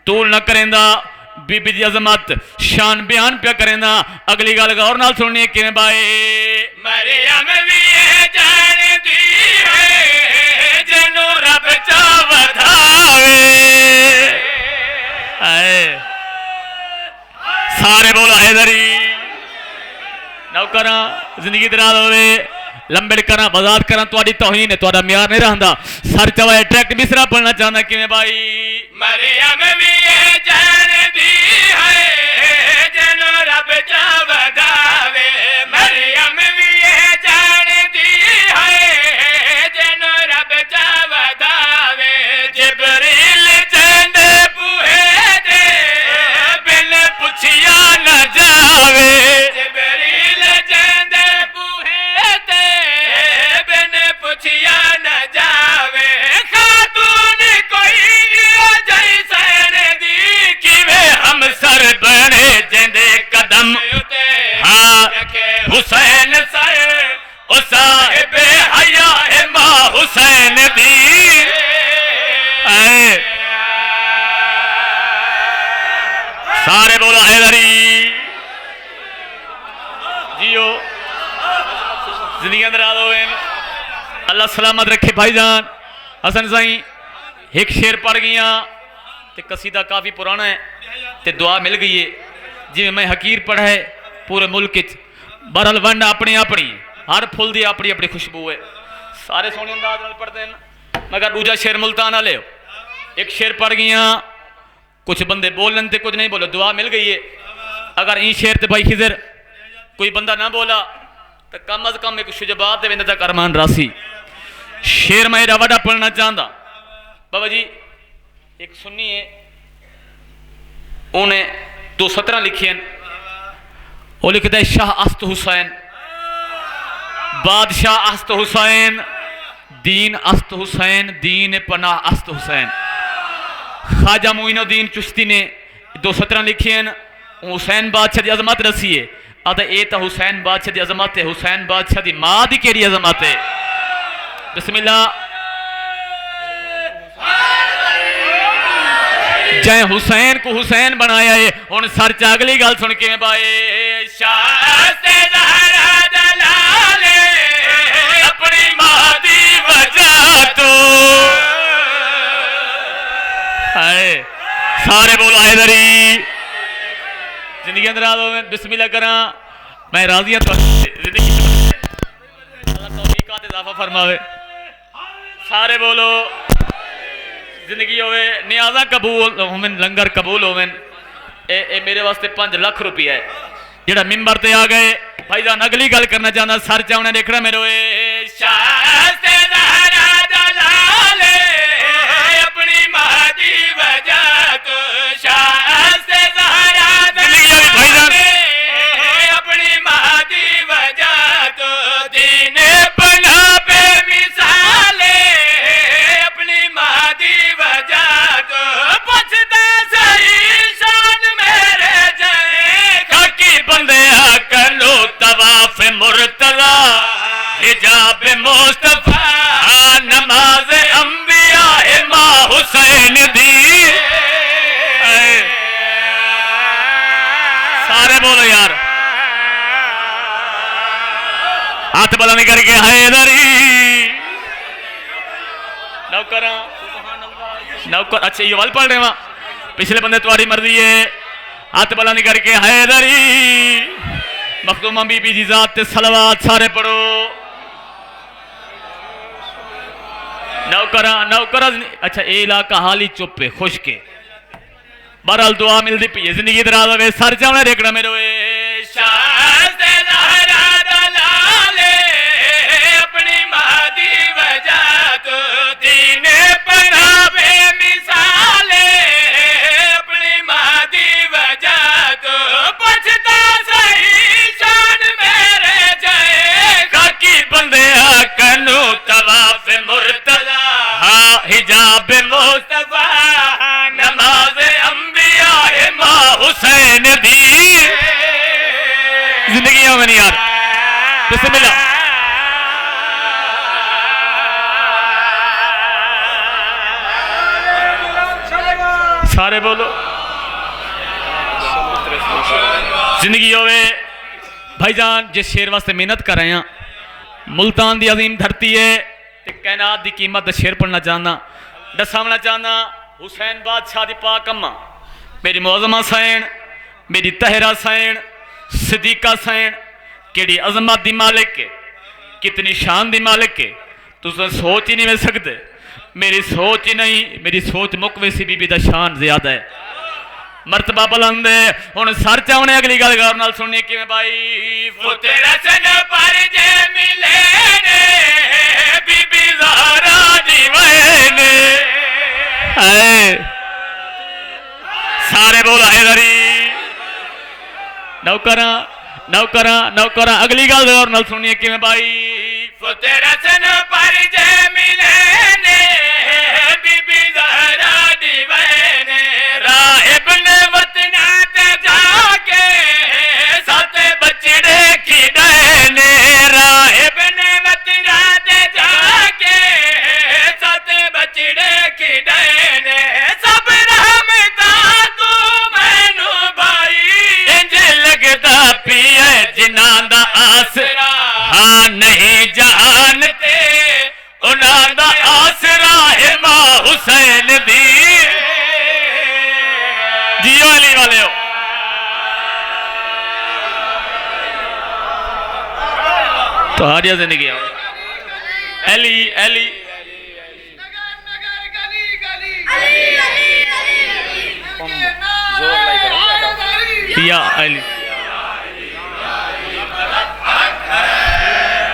तूल ना करेंदा, बीबी दी अजमत शान बयान पे करेंदा। अगली गल गौर नाल सुननी है किवें बाए, मरियम भी जान दी है जनु रब चा वधावे, सारे बोलो हैदरी नौकरा जिंदगी दराज होवे, लंबे करा वजात करा तुहाडी तौहीन है, तुहाडा म्यार नहीं रहंदा। सर चवाए ट्रैक्ट मिसरा पढ़ना चाहना किवें भाई, मरियम भी जान दी है जनु रब चा वधावे, मरियम भी जान दी है जनु रब चा वधावे, जिब्रील जंदे बूहे दे बिन पुछिया न जावे, जिब्रील जंदे बूहे दे बिन पुछिया न जावे, खातून कोई जैसन दी किवें हम सर बने जिंदे कदम, हाँ हुसैन सर ओ साहिब हया है मां हुसैन दी। सारे बोलो हैदरी जियो, जिंदगी दराज होवे, अल्लाह सलामत रखे भाईजान। हसन साईं एक शेर पढ़ गया ते कसीदा काफ़ी पुराना है ते दुआ मिल गई है, जिवें मैं हकीर पढ़ा है पूरे मुल्क बरल वंड अपनी अपनी, हर फुल की अपनी अपनी खुशबू है, सारे सोने अंदाज नाल पढ़ते हैं। मगर दूजा शेर मुल्तान वाले हो, एक शेर पढ़ गया, कुछ बंदे बोलन ते कुछ नहीं बोले, दुआ मिल गई है। अगर ई शेर ते भाई खिजर कोई बंदा ना बोला तो कम अज कम एक शुजबात दे तक अरमान रासी। शेर मैं एडा वड्डा पढ़ना चाहता बाबा जी, एक सुन्नी है उन्हें 217 लिखी, वो लिखता है शाह अस्त हुसैन, बादशाह अस्त हुसैन, दीन अस्त हुसैन, दीन पनाह अस्त हुसैन। ख्वाजा मोइनुद्दीन चिश्ती ने 217 लिखी, हुसैन बादशाह की अजमत रसी है, आदा ये तो हुसैन बादशाह की अजमत है, हुसैन बादशाह की मां की केड़ी अजमत है। बिस्मिल्लाह जय हुसैन को हुसैन बनाया है। हुण सर च अगली गल सुन के बाए, शाह से ज़हरा जलाले अपनी मां दी वजह तो, सारे बोलो हैदरी जिंदगी अंदर बिस्मिल्लाह करा मैं राजी हाँ जिंदगी तौफीकात इजाफा फरमावे सारे बोलो जिंदगी होवे नियाजा कबूल होवन लंगर कबूल होवन ए मेरे वास्ते 5 लाख रुपया है जेड़ा मिंबर ते आ गए भाईजान अगली गल करना चाहता सर चावना देखना मेरे अपनी मां दी वजह तो अपनी मां दी वजह तो दीन बना पे मिसाले अपनी मां दी वजह तो पुछदा सही शान मेरे जाए खाकी बंदे कलो तवाफ मुर्तजा हिजाब मुस्तफा नमाज अंबिया मां हुसैन दी सारे बोलो यार हाथ बुलंद करके हैदरी नौकर नौकर अच्छा ये वाल पढ़ रहे वहां पिछले बंदे तुम्हारी मर्जी है हाथ बुलंद करके हैदरी मखदूमा बीबी जी जात ते सलवात सारे पढ़ो नौकरा नौकरा अच्छा ये इलाका हाल ही चुप है खुश के बहरहाल दुआ मिलती पी जिंदगी दराज होवे सर चावना देखना मेरे अपनी मां दी वजह तो दीन बनावे मिसाले अपनी मां दी वजह तो पुछदा सही शान मेरे जाए खाकी बंदे कनो तवाफ मुर्तजा हिजाब मुस्तफा नमाज अंबिया मां हुसैन दी जिंदगी में यार बिस्मिल्लाह सारे बोलो जिंदगी होवे भाईजान जिस शेर वास्ते मेहनत कर रहे हैं मुल्तान दी अजीम धरती है ते कायनात दी कीमत दा शेर पढ़ना चाहना दसावना चाहना हुसैन बादशाह दी पाक अम्मा मेरी मौजमा सैन मेरी तहरा सैन सिद्दीका सैन केड़ी अजमत दी मालिक है कितनी शान दी मालिक है तुम सोच ही नहीं सकते मेरी सोच ही नहीं मेरी सोच मुक वैसी बीबी दा शान ज्यादा है मर्तबा बुलंद है हुण सर चावने अगली गल गौर नाल सुननी किवें भाई फुते रसन पर जे मिले ने बीबी ज़हरा दी वैने सारे बोल हैदरी नौकरा नौकरा नौकरा अगली गल गौर नाल सुनिए किवें भाई फुते रसन पर जे मिले ने बीबी ज़हरा दी वैने राहिब ने वतना ते जाके साथ बचड़े खिड़ाने राहिब ने वतना ते जाके साथ बचड़े खिड़ाने सब रहमता तू मैनू भाई इंज लगदा पिए जिन्ना दा आसरा हाँ नहीं जानते उन्हां दा आसरा है मां हुसैन दी जियो अली वाले हो तो हारिया जिंदगी आओ अली अली या अली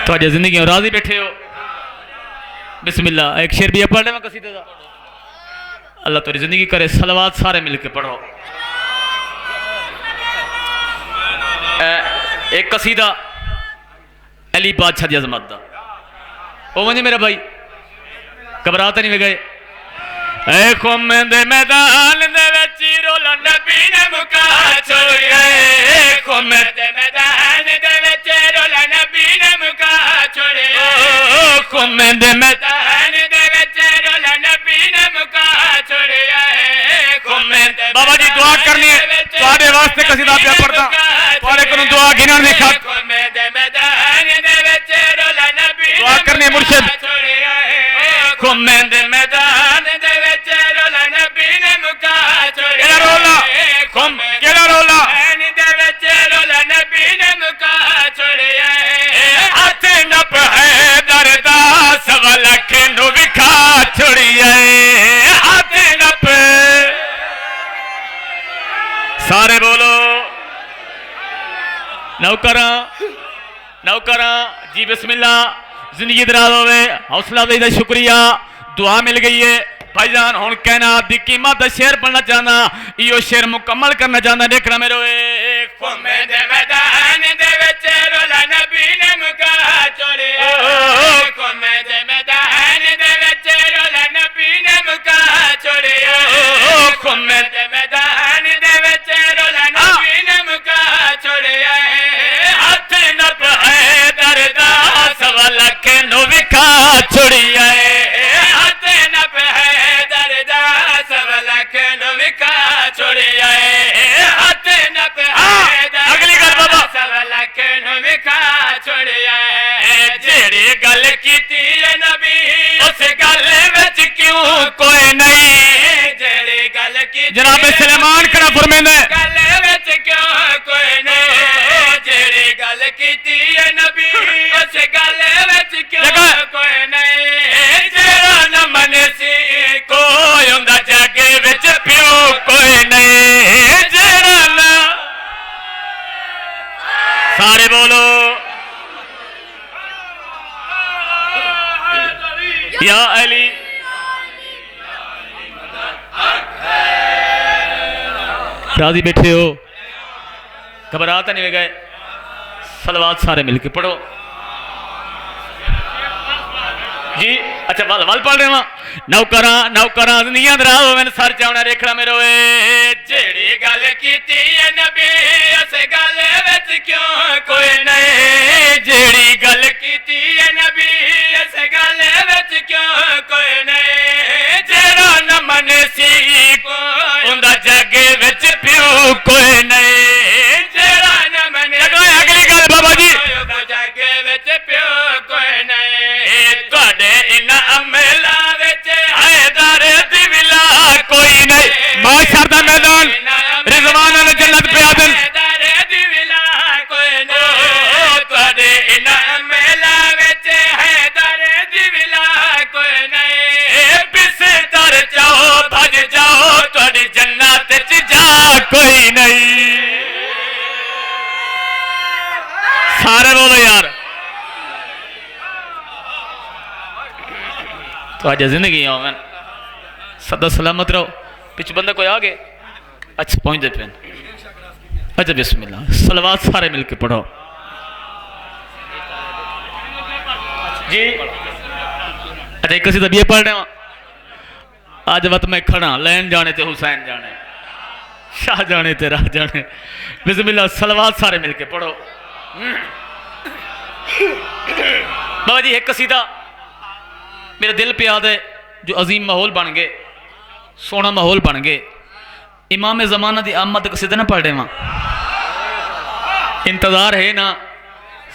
तो जिंदगी राजी बैठे हो बिस्मिल्लाह एक शेर भी पढ़ ले मैं कसीदे दा अल्लाह तेरी जिंदगी करे सलवात सारे मिलके पढ़ो एक कसीदा अली बादशाह दी अजमत दा ओ वने मेरा भाई घबराते नहीं गए ए कौम दे मैदान दे विच रोला नबी ने मुका छोड़िए कौम दे मैदान दे विच रोला नबी ने मुका छोड़िए कौम दे मैदान दे विच रोला नबी ने मुका छोड़िए कौम बाबा जी दुआ करनी है तुम्हारे वास्ते कसीदा पे पढ़दा तुम्हारे को दुआ गिनन दी खातिर कौम दे मैदान दे विच रोला नबी दुआ करनी मुर्शिद कौम दे मैदान दे विच रोला नबी ने मुका छोड़िए केड़ा रोला कौम केड़ा रोला सारे बोलो नौकरा नौकरा जी बिस्मिल्लाह। जिंदगी दराज होवे, हौसला अफजाई का शुक्रिया, दुआ मिल गई है भाईजान। हुण कहना दी कीमत दा शेर पढ़ना चाहना, इो शेर मुकम्मल करना चाहना। देखना मेरो खुमे दे मैदान दे विच रोला नबी ने मुका छोड़िया, खुमे दे मैदान दे विच रोला नबी ने मुका छोड़िया, खुमे दे मैदान दे विच रोला नबी ने मुका छोड़िया। हाथ नप है दरदा सवा लख नु विखा छोड़िया, हाथ नप है दरदा सवा लख नु विखा छोड़िया, हाथ नप है अगली गल बाबा सवा लख नु विखा छोड़िया। जेड़ी गल कीती नबी उस गल विच क्यों कोई नहीं, जेड़ी गल की जनाब सुलेमान करा फरमांदा है गल विच क्यों कोई नहीं, जेड़ी गल कीती नबी उस गल विच क्यों कोई नहीं। जेड़ा न मने सी कोई हुंदा जग विच प्यो कोई नहीं, जेड़ा ना सारे बोलो या अली। राजी बैठे हो, घबरा तो नहीं गए? सलवात सारे मिलके पढ़ो जी। अच्छा वल वल पढ़ रहे वहां नौकरा नौकरा दुनिया दरा मैंने सर चावना रेखना मेरो जेड़ी गल कीती नबी उस गल विच क्यों कोई नहीं, जेड़ी गल कीती नबी उस गल विच क्यों कोई नहीं। जेड़ा न मने सी कोई उंदा जग विच प्यो कोई नहीं, जेड़ा न मने अगली गल बाबा जी उंदा जग विच प्यो कोई नहीं। तुहाडे इन्हां अमला विच हैदर दी विला कोई नहीं। माशर दा मैदान रिजवान अल जन्नत पे आदन कोई नहीं। सारे बोलो यार तो आज जिंदगी आवन सदा सलामत रहो। पिछ बंदा कोई आ गए अच्छा पहुंचते पे। अच्छा बिस्मिल्लाह सलवात सारे मिलके पढ़ो जी। अच्छा एक तब ये पढ़ रहे हो आज वत मैं खड़ा लैन जाने ते हुसैन जाने शाह जाने ते राह जाने। बिस्मिल्लाह सलवात सारे मिलके पढ़ो। बाबा जी एक कसीदा मेरे दिल पे याद है जो अजीम माहौल बन गए, सोना माहौल बन गए। इमाम ज़माना दी आमद कसीदा ना पढ़ रहे वहाँ, इंतज़ार है ना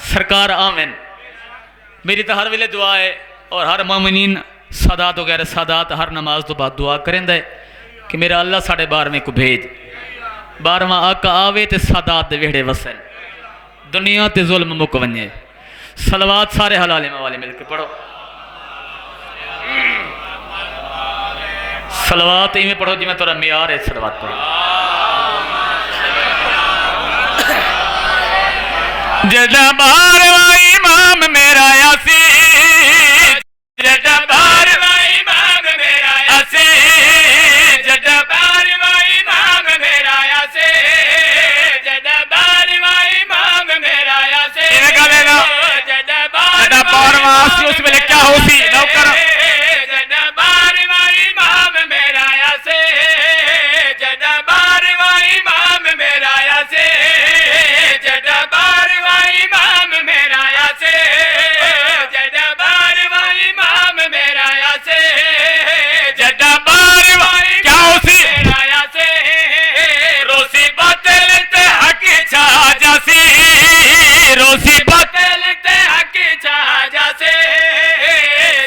सरकार आवेन। मेरी तो हर वेले दुआ है और हर मोमिनीन सादात वगैरह सादात हर नमाज तो बाद दुआ करेंदा है कि मेरा अल्लाह साढ़े 12वें को भेज, 12वां आका आवे ते सादात दे वेड़े वसन, दुनिया ते जुल्म मुक वने। सलवात सारे हलाले वाले मिलके पढ़ो। सलवात इवें पढ़ो जिवें तोरा मियार है। सलवात पढ़ो जदा 12वां इमाम मेरा यासी, जदा 12वां इमाम मेरा यासी, जदा 12वां इमाम मेरा यासी, जदा 12वां इमाम मेरा यासी। इन्हें कहा देना जदा 12वां आसी उस वेले क्या होसी नौकर जदा 12वां इमाम मेरा यासी, जदा 12वां इमाम मेरा यासी, जदा 12वां इमाम मेरा यासी, जदा 12वां इमाम मेरा यासी, जदा 12वां क्या होसी मेरा यासी। रोसी बातिल ते हक छा जासी, रोसी बातिल ते हक छा जासी।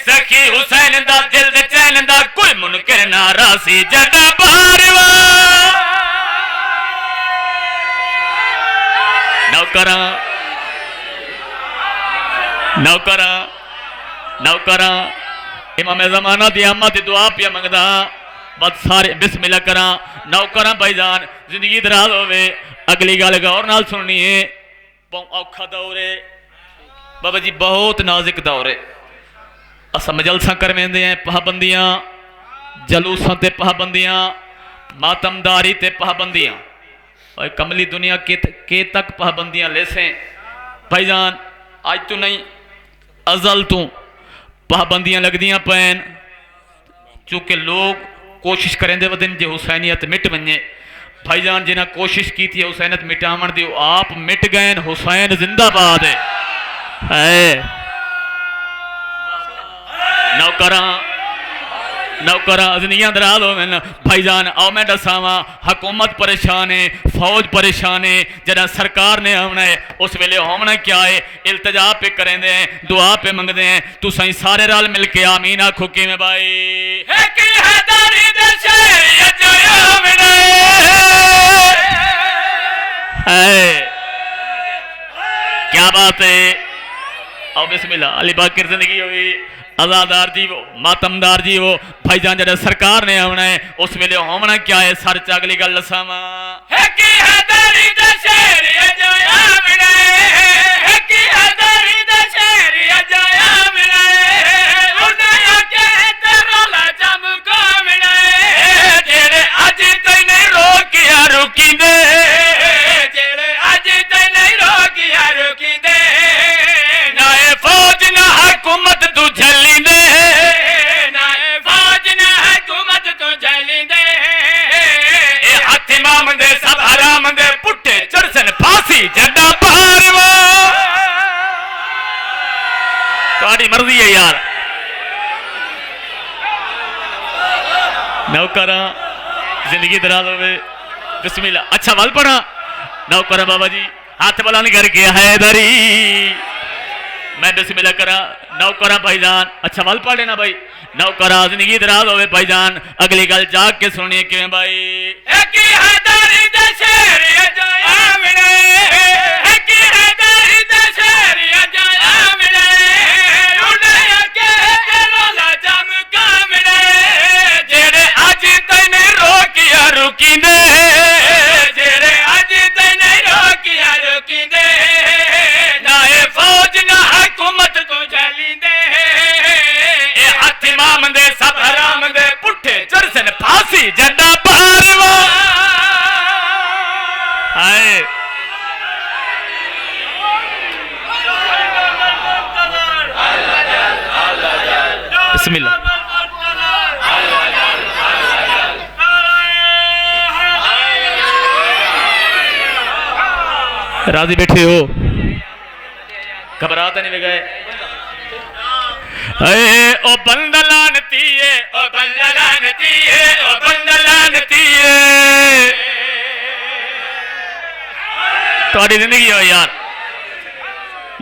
सखी हुसैन दा दिल दे चैन दा कोई मुनकर ना रासी। जदा 12वां नौकरा नौकरा नौकरा इमाम ज़माना दी अम्मा दी दुआ पिया मंगदा बस सारे बिस्मिल्लाह करा। नौकरा भाईजान जिंदगी दराज होवे। अगली गल गौर नाल सुननी है। औखा दौर है बाबा जी, बहुत नाजुक दौर है। असा मजलसा करवेंदे हैं, पाबंदियां जलूसा ते पाबंदियां, मातमदारी ते पाबंदियां, और कमली दुनिया के तक पाबंदियां लेसें भाईजान। अज तो नहीं अजल तो पाबंदियां लगदियां पैन, चूंकि लोग कोशिश करेंदे वदन जे हुसैनियत मिट वने। भाईजान जिन्हें कोशिश की थी हुसैनियत मिटावन दी, आप मिट गए। हुसैन जिंदाबाद है। नौकरा नौकरा जिंदगियां दराज हो गए भाईजान। आओ मैं दसावा, हुकूमत परेशान है, फौज परेशान है। जरा सरकार ने आना है उस वेले होना क्या है, इल्तजा पे करेंदे हैं, दुआ पे मंगते हैं। तू सही सारे रल मिल के आमीन आखो कि में भाई क्या बात है। आओ बिस्मिल्लाह। अली बाकिर जिंदगी हुई, आजादार जी वो, मातमदार जी वो। भाईजान जरा सरकार ने आना है उस वेले होना क्या है। सर च अगली गल दसावा, मर्जी है यार। नौकरा जिंदगी दराज होवे। बिस्मिल्लाह। अच्छा वल पढ़ा। नौकरा बाबा जी हाथ बुलंद करके हैदरी। मैं बिस्मिल्लाह करा। नौकरा भाईजान। अच्छा वल पढ़ लेना भाई। नौकरा जिंदगी दराज होवे भाईजान। अगली गल जाग के सुनिए कि भाई बिस्मिल्लाह। राजी बैठे हो, घबरा तो नहीं गए। ओ बंदा लानती है, ओ बंदा लानती है, ओ बंदा लानती है। तुम्हारी जिंदगी हो यार।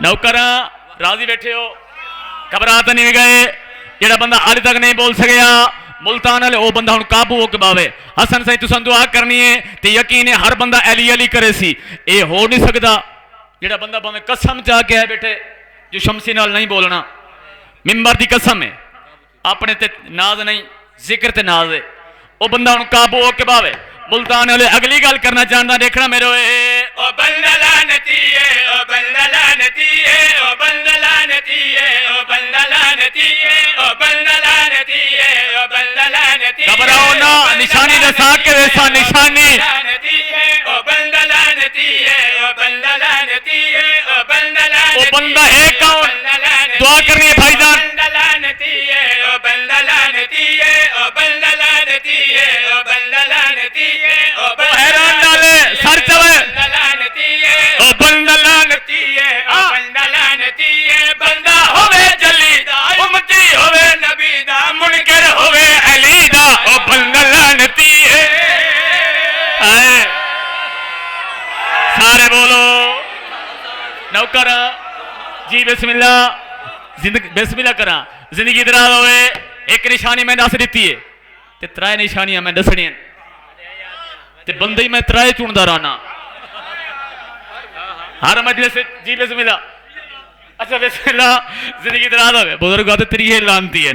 नौकरा राजी बैठे हो, घबरा तो नहीं गए। जेड़ा बंदा हाले तक नहीं बोल सकिया मुल्तान वाले, वो बंदा हुण काबू हो के बावे। हसन सही तुसां दुआ करनी है ते यकीन है हर बंदा अली अली करे सी। ये हो नहीं सकता जेड़ा बंदा भावे कसम चाह के है बैठे जो शमसी नाल नहीं बोलना। मिंबर दी कसम है, अपने ते नाज नहीं, जिक्र ते नाज है। वो बंदा हुण काबू हो के बावे। मुल्तान वाले अगली गल करना चाहता, देखना मेरे ओ बंदा लानती है, ओ बंदा लानती है, ओ बंदा लानती है, ओ बंदा लानती है, ओ बंदा लानती है, ओ बंदा लानती है। घबराओ ना, निशानी दसा के वैसा निशानी लानती है, ओ बंदा लानती है, ओ बंदा लानती है, ओ बंदा लानती है। ओ बंदा है कौन? दुआ करनी है भाईजान। बंदा लानती है, ओ बंदा लानती है, ओ बंदा लानती है, ओ बंदा लानती है, ओ हैरान डाले सर चवे। ओ बंदा लानती है, ओ बंदा लानती है। बंदा होवे जली दा, उम्मती होवे नबी दा, मुनकर होवे अली दा, ओ बंदा लानती है। सारे बोलो नौकरा जी बिस्मिल्लाह। जिंदगी बिस्मिल्लाह करा। जिंदगी दराज होवे। एक निशानी मैं दस दी है ते त्रै निशानियां मैं दसनियां ते बंदे ही मैं त्रै चुनदा रहना हर मजलिस जी बिस्मिल्लाह। अच्छा बिस्मिल्लाह। जिंदगी दराज होवे। बुजुर्ग तो त्रीहे लानती है,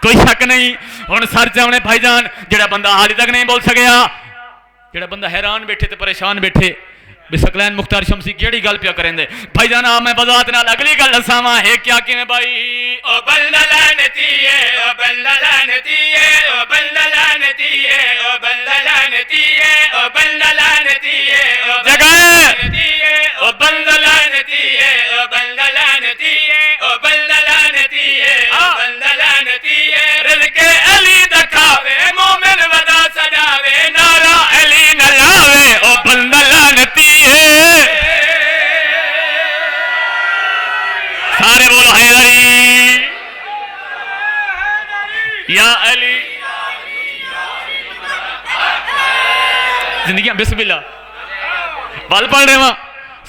कोई शक नहीं। हुण सर चावने भाईजान जेड़ा बंदा हाली तक नहीं बोल सकिया, जेड़ा बंदा हैरान बैठे तो परेशान बैठे भी सकलैन मुख्तार शमसी केड़ी गल पिया करेंदे भाई जाना मैं बजात नाल अगली गल दसावा है क्या किवें भाई ओ बंदा लानतीए ओ बंदा लानतीए ओ बंदा लानतीए ओ बंदा लानतीए ओ बंदा लानतीए ओ जगह ओ बंदा लानतीए ओ बंदा लानतीए ओ बंदा लानतीए ओ बंदा लानतीए रिज़्क़े अली दखावे मोमिन वदा सजावे नारा अली न लावे ओ बंदा लानती है सारे बोलो हैदरी या अली जिंदगी बिस्मिल्लाह बल पढ़ रहे वहां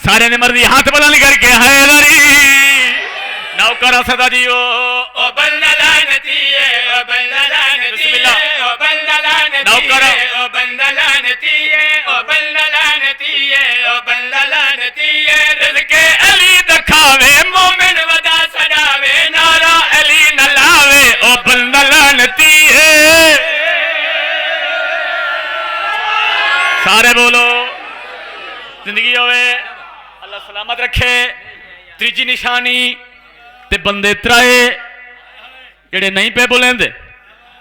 सारे ने मर्जी हाथ बुलंद करके हैदरी नौकरा सदा जी ओ बंदा लानतीए ओ बंदा लानतीए ओ बंदा लानतीए ओ बंदा लानतीए ओ बंदा लानतीए ओ बंदा लानतीए रिज़्क़े अली दखावे मोमिन वदा सजावे नारा अली न लावे ओ बंदा लानती है सारे बोलो जिंदगी होवे अल्लाह सलामत रखे तीजी निशानी ते बंदे त्राए जेड़े नहीं पे बोलेंदे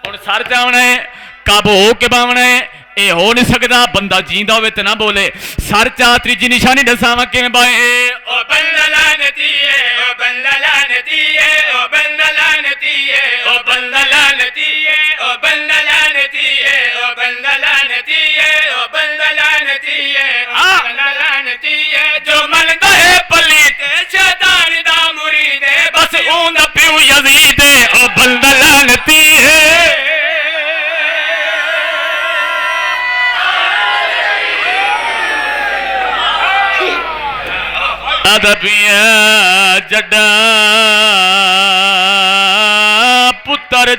हुण सर चावना है काबू हो के बावना है ये हो नहीं सकता बंदा जींदा होवे ते ना बोले सर चा तीजी निशानी दसावा किवें बाए ओ बंदा लानतीए ओ बंदा लानतीए ओ बंदा लानतीए ओ बंदा लानतीए ओ बंदा लानतीए ओ बंदा लानतीए ओ बंदा लानतीए ओ बंदा लानतीए जो मनदा है पलीत शैतान दा मुरीद बस ऊंदा प्यू यजीद ओ बंदा लानती है अदबिया जड़ा पुत्र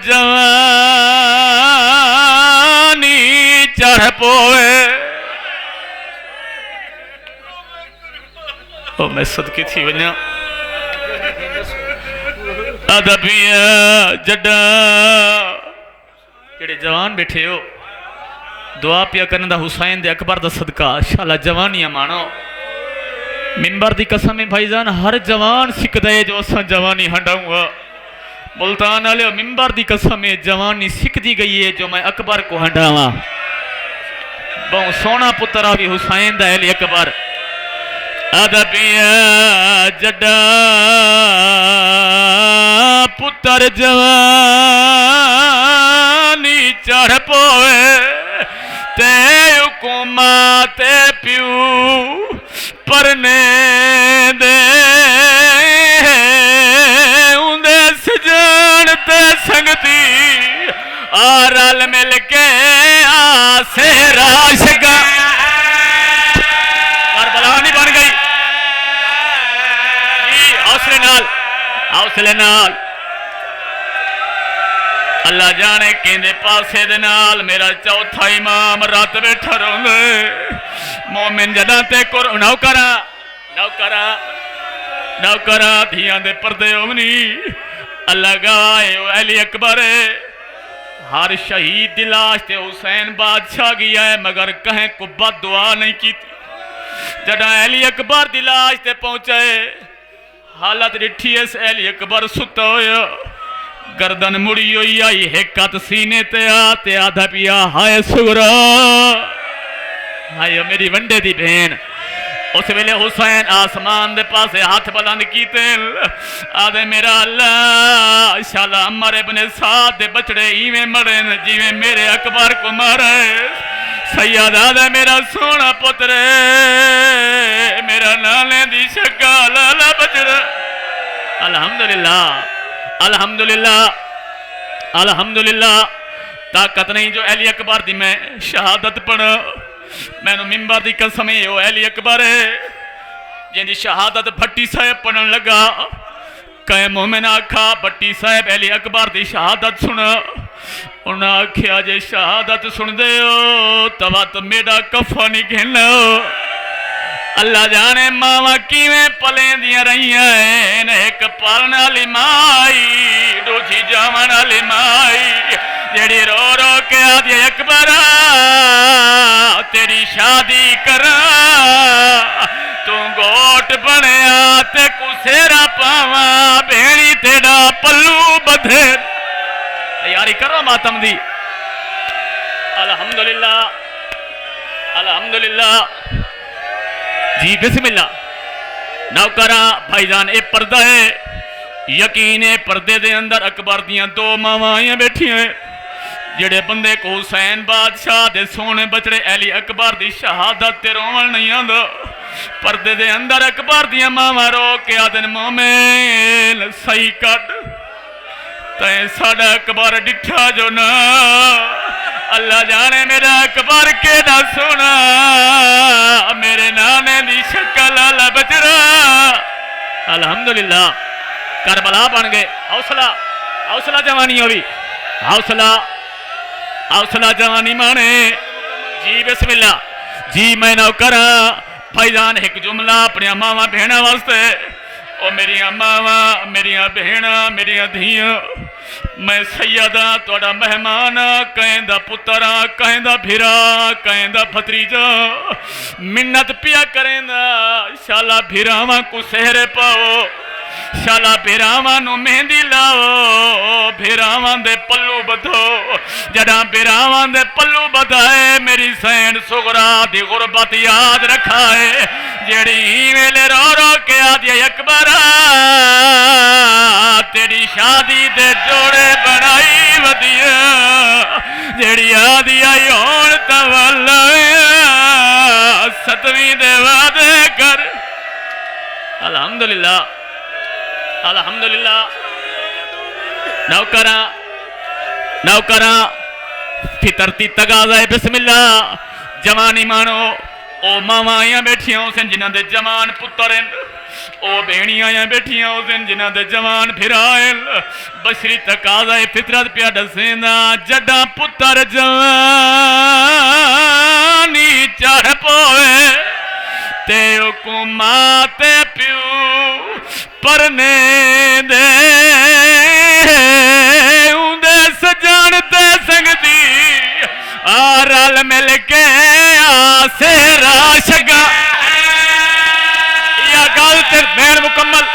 जवानी चढ़ पोए ओ मैं सदके थी वञा अदबिया जड़ा जेड़े जवान बैठे हो दुआ पिया करने दा हुसैन दे अकबर दा सदका शाला जवानियां मानो मिंबर दी कसम है भाईजान हर जवान सिकदा है जो असा जवानी हंडाऊंगा मुल्तान वाले मिंबर दी कसम है जवानी सिकदी गई है जो मैं अकबर को हंडावा बहु सोना पुत्रा भी हुसैन दा अली अकबर अदबिया जड़ा पुत्र जवानी चढ़ पोए ते हुकुमा ते प्यू परने दे उन्दे सजन ते संगती आ रल मिल के आसे राशगा करबला नहीं बन गई हौसले नाल हौसले नाल अल्लाह जाने केंदे पासे दे नाल मेरा चौथा इमाम रात बैठा रोंदे मोमिन जदा ते नौकरा नौकरा नौकरा धियां दे पर्दे ओमनी अल्लाह गवाए अली अकबर हर शहीद दी लाश ते हुसैन बादशाह गया है मगर कहें को बद दुआ नहीं की जदा अली अकबर दी लाश ते पहुंचे हालत डिठी है अली अकबर सुता होया गर्दन मुड़ी हुई आई एक हथ सीने ते आते आधा पिया हाय सुगरा हाय मेरी वंडे दी बहन उस वेले हुसैन आसमान दे पासे हाथ बुलंद कीते आदे मेरा अल्लाह शाला अमर इब्ने साद दे बचड़े इवें मरे जिवें मेरे अकबर को मारे सैयद आदे मेरा सोना पुत्र मेरा नाले दी शक्का लाला बचड़ा अल्हम्दुलिल्लाह अल्हम्दुलिल्लाह अल्हम्दुलिल्लाह ताकत नहीं जो अली अकबर दी मैं शहादत पढ़ा मैनू मिंबर दी कसम है अली अकबर जिंदी शहादत भट्टी साहब पढ़न लगा कै मोमिन आखा भट्टी साहब अली अकबर दी शहादत सुना उन्हें आख्या जे शहादत सुन दे हो तवा तो मेरा कफा नहीं कहना अल्लाह जाने मावा किवें पलेंदियां रहियां एक पालन वाली माई दूजी जावन वाली माई जेड़ी रो रो के आदि अकबर तेरी शादी करा तू गोट बनया ते कुसेरा पावा भेड़ी तेरा पल्लू बधे तैयारी करो मातम दी अल्हम्दुलिल्लाह अल्हम्दुलिल्लाह जी बिस्मिल्लाह नौकरा भाईजान ये पर्दा है यकीन है पर्दे दे अंदर अकबर दियां दो मावां आईयां बैठियां जेड़े बंदे को हुसैन बादशाह दे सोने बचड़े अली अकबर दी शहादत ते रोवण नहीं आंदा पर्दे दे अंदर अकबर दियां मावां रो के आदन मोमेन सही कट तैं साडा अकबर डिठा जो ना अल्लाह जाने मेरा अकबर केड़ा सोना मेरे नाने दी शक्ल आला बचड़ा अल्हम्दुलिल्लाह करबला बन गए हौसला हौसला जवानी होगी हौसला हौसला जवानी माने जी बिस्मिल्लाह जी मैं नौकरा भाईजान एक जुमला अपने मावा बहना वास्ते ओ मेरिया मावा मेरिया बहना मेरिया धियां मैं सैयदा तुहाडा मेहमान कहंदा पुत्रा कहंदा भिरा कहंदा भतीजा मिन्नत पिया करेंदा शाला भिरावां को सहरे पाओ शाला भिरावां नू मेहंदी लाओ भिरावां दे पल्लू बधो जड़ा भिरावां दे पल्लू बधाए मेरी सैन सुगरा दी गुरबत याद रखाए जेड़ी वेले रो रो के आदि अकबर तेरी शादी दे जोड़े बनाई वधिया जेड़ी आदि आई होण तवल सतवीं दे वादे कर अल्हम्दुलिल्लाह अल्हम्दुलिल्लाह नौकरा नौकरा फितरती तगाजा है बिस्मिल्लाह जवानी मानो ओ मावा आया बैठिया उस जिन्हों दे जवान पुत्र ओ बेणियां आया बैठिया उस जिन्हों दे जवान फिरायल बशरी तकाजा है फितरत पिया दसेंदा जड़ा पुत्र जवानी चढ़ पोए ते मां ते प्यू परने दे उंदे सजन ते संगदी आ रल मिल के आसे राशगा या गल ते बैन मुकम्मल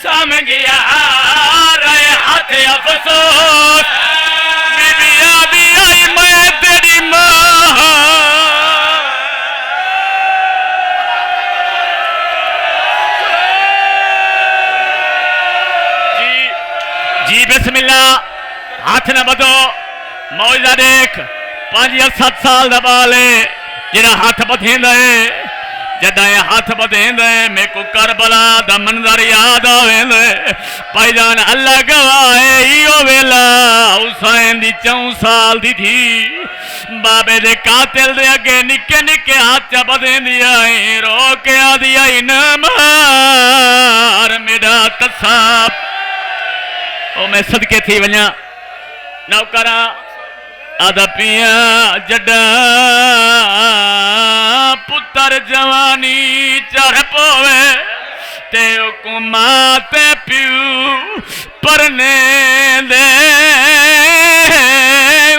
सम गया रहे हाथ अफसोस बीबिया भी आई मैं तेरी मां जी जी बिस्मिल्लाह हाथ न बदो मौजा देख 5-7 साल दा बाल है जेड़ा हाथ बधेंदा है जदा हाथ बधेंदे मेरे को करबला दा मंजर याद आवेंदे भाईजान अल्लाह गवाए इहो वेला हुसैन दी 4 साल दी थी बाबे दे कातिल दे अगे निके निके हाथ बधेंदी आई रो के आदी आई न मार मेरा तसा ओ मैं सदके थी वञा नौकरा आदा पिया जड़ा पुत्र जवानी चढ़ पोवे ते मां ते प्यू परने दे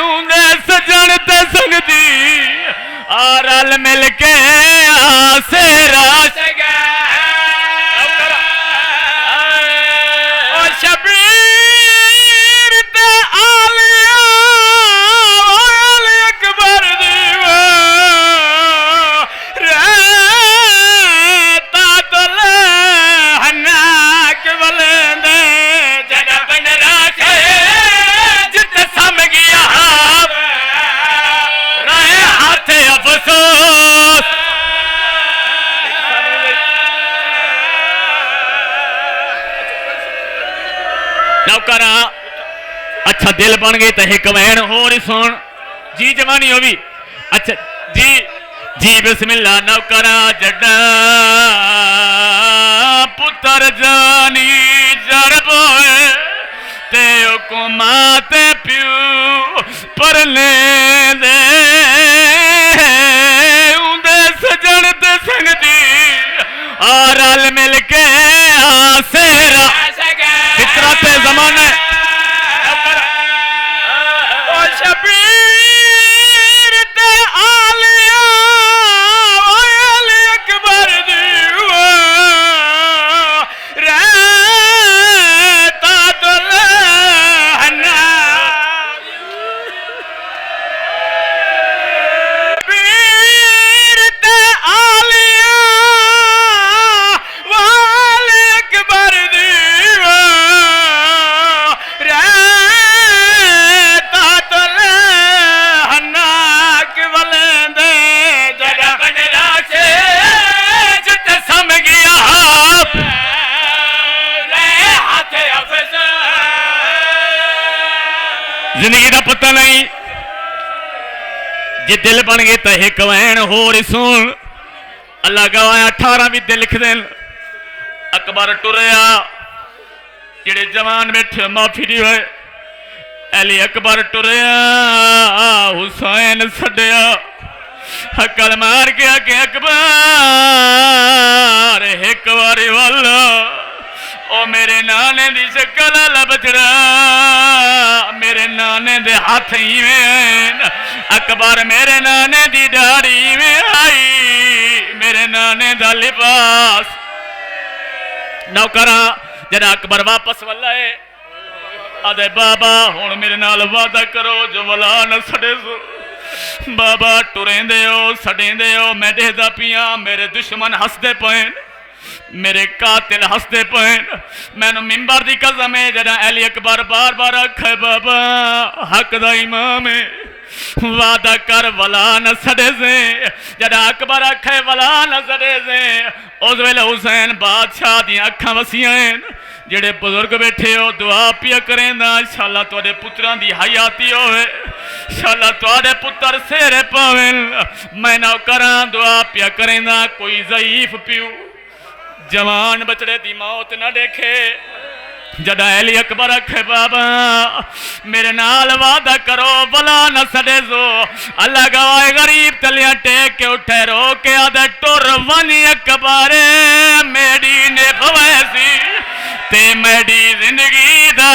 उंदे सजन ते संगदी आ रल मिल के आसे राशगा ओ शबीर ते आलिया अकबर दीवा नौकरा अच्छा दिल बन गए तो एक वैन होर सुन जी जवानी होगी अच्छा जी जी बिस्मिल्लाह नौकरा जड्डा पर जानी जड़ पोए ते हुकुमा ते प्यू पर ले दे उंदे सजन ते संगती रल मिल के आसेरा फितरत जमाने शबीर ते आलिया अकबर दी रहता दुल्हना शबीर ते आलिया अकबर दी जिंदगी का पता नहीं जे दिल बन गए तो एक वैन होर सुन अल्लाह गवाया 18 भी दिल लिख देन अकबर टुरया जेड़े जवान बैठे माफी नहीं होए अली अकबर टुरया हुसैन छड्या हकल मार के आके अकबर एक बारी वाला ओ मेरे नाने दी शक्ल लबचड़ा मेरे नाने दे हाथ में अकबर मेरे नाने दी दाढ़ी में आई मेरे नाने दा लिबास नौकरा जरा अकबर वापस वाला है आदे बाबा हुण मेरे नाल वादा करो जो वला न सड़े सो बाबा टुरेंदे हो सड़ेंदे हो मैं देखदा पिया मेरे दुश्मन हसदे पैन मेरे कातिल हसदे पैन मैनू मिंबर दी कसम है जरा अली अकबर बार बार आखे बाबा हक दा इमाम है वादा कर वला न सड़े से जरा अकबर आखे वला न सड़े से उस वेले हुसैन बादशाह दी अखां वसियां जेड़े बुजुर्ग बैठे हो दुआ पिया करेंदा इंशाअल्लाह तुहाडे पुत्रां दी हयाती होवे इंशाअल्लाह तुहाडे पुत्र सेरे पावें मैं ना करां दुआ पिया करेंदा कोई ज़ईफ पियो जवान बचड़े दी मौत न देखे जड़ा अली अकबर आखे बाबा मेरे नाल वादा करो भला न सड़े सो अल्लाह गवाए गरीब तलियां टेक के उठे रो के आदे टुर वन अकबर मेरी ने भवैसी ते मेरी जिंदगी दा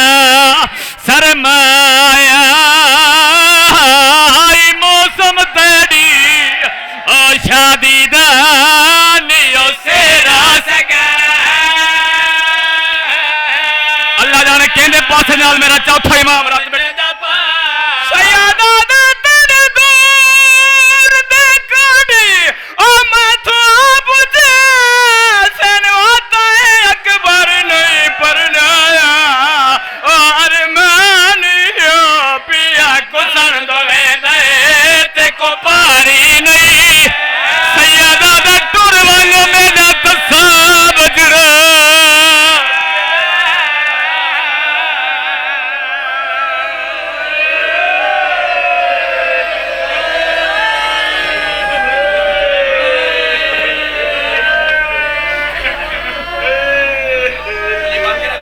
सरमाया मौसम तेरी ओ शादी दा नियो सेरा अल्लाह जाने कहने पासे नाल मेरा चौथा इमाम रात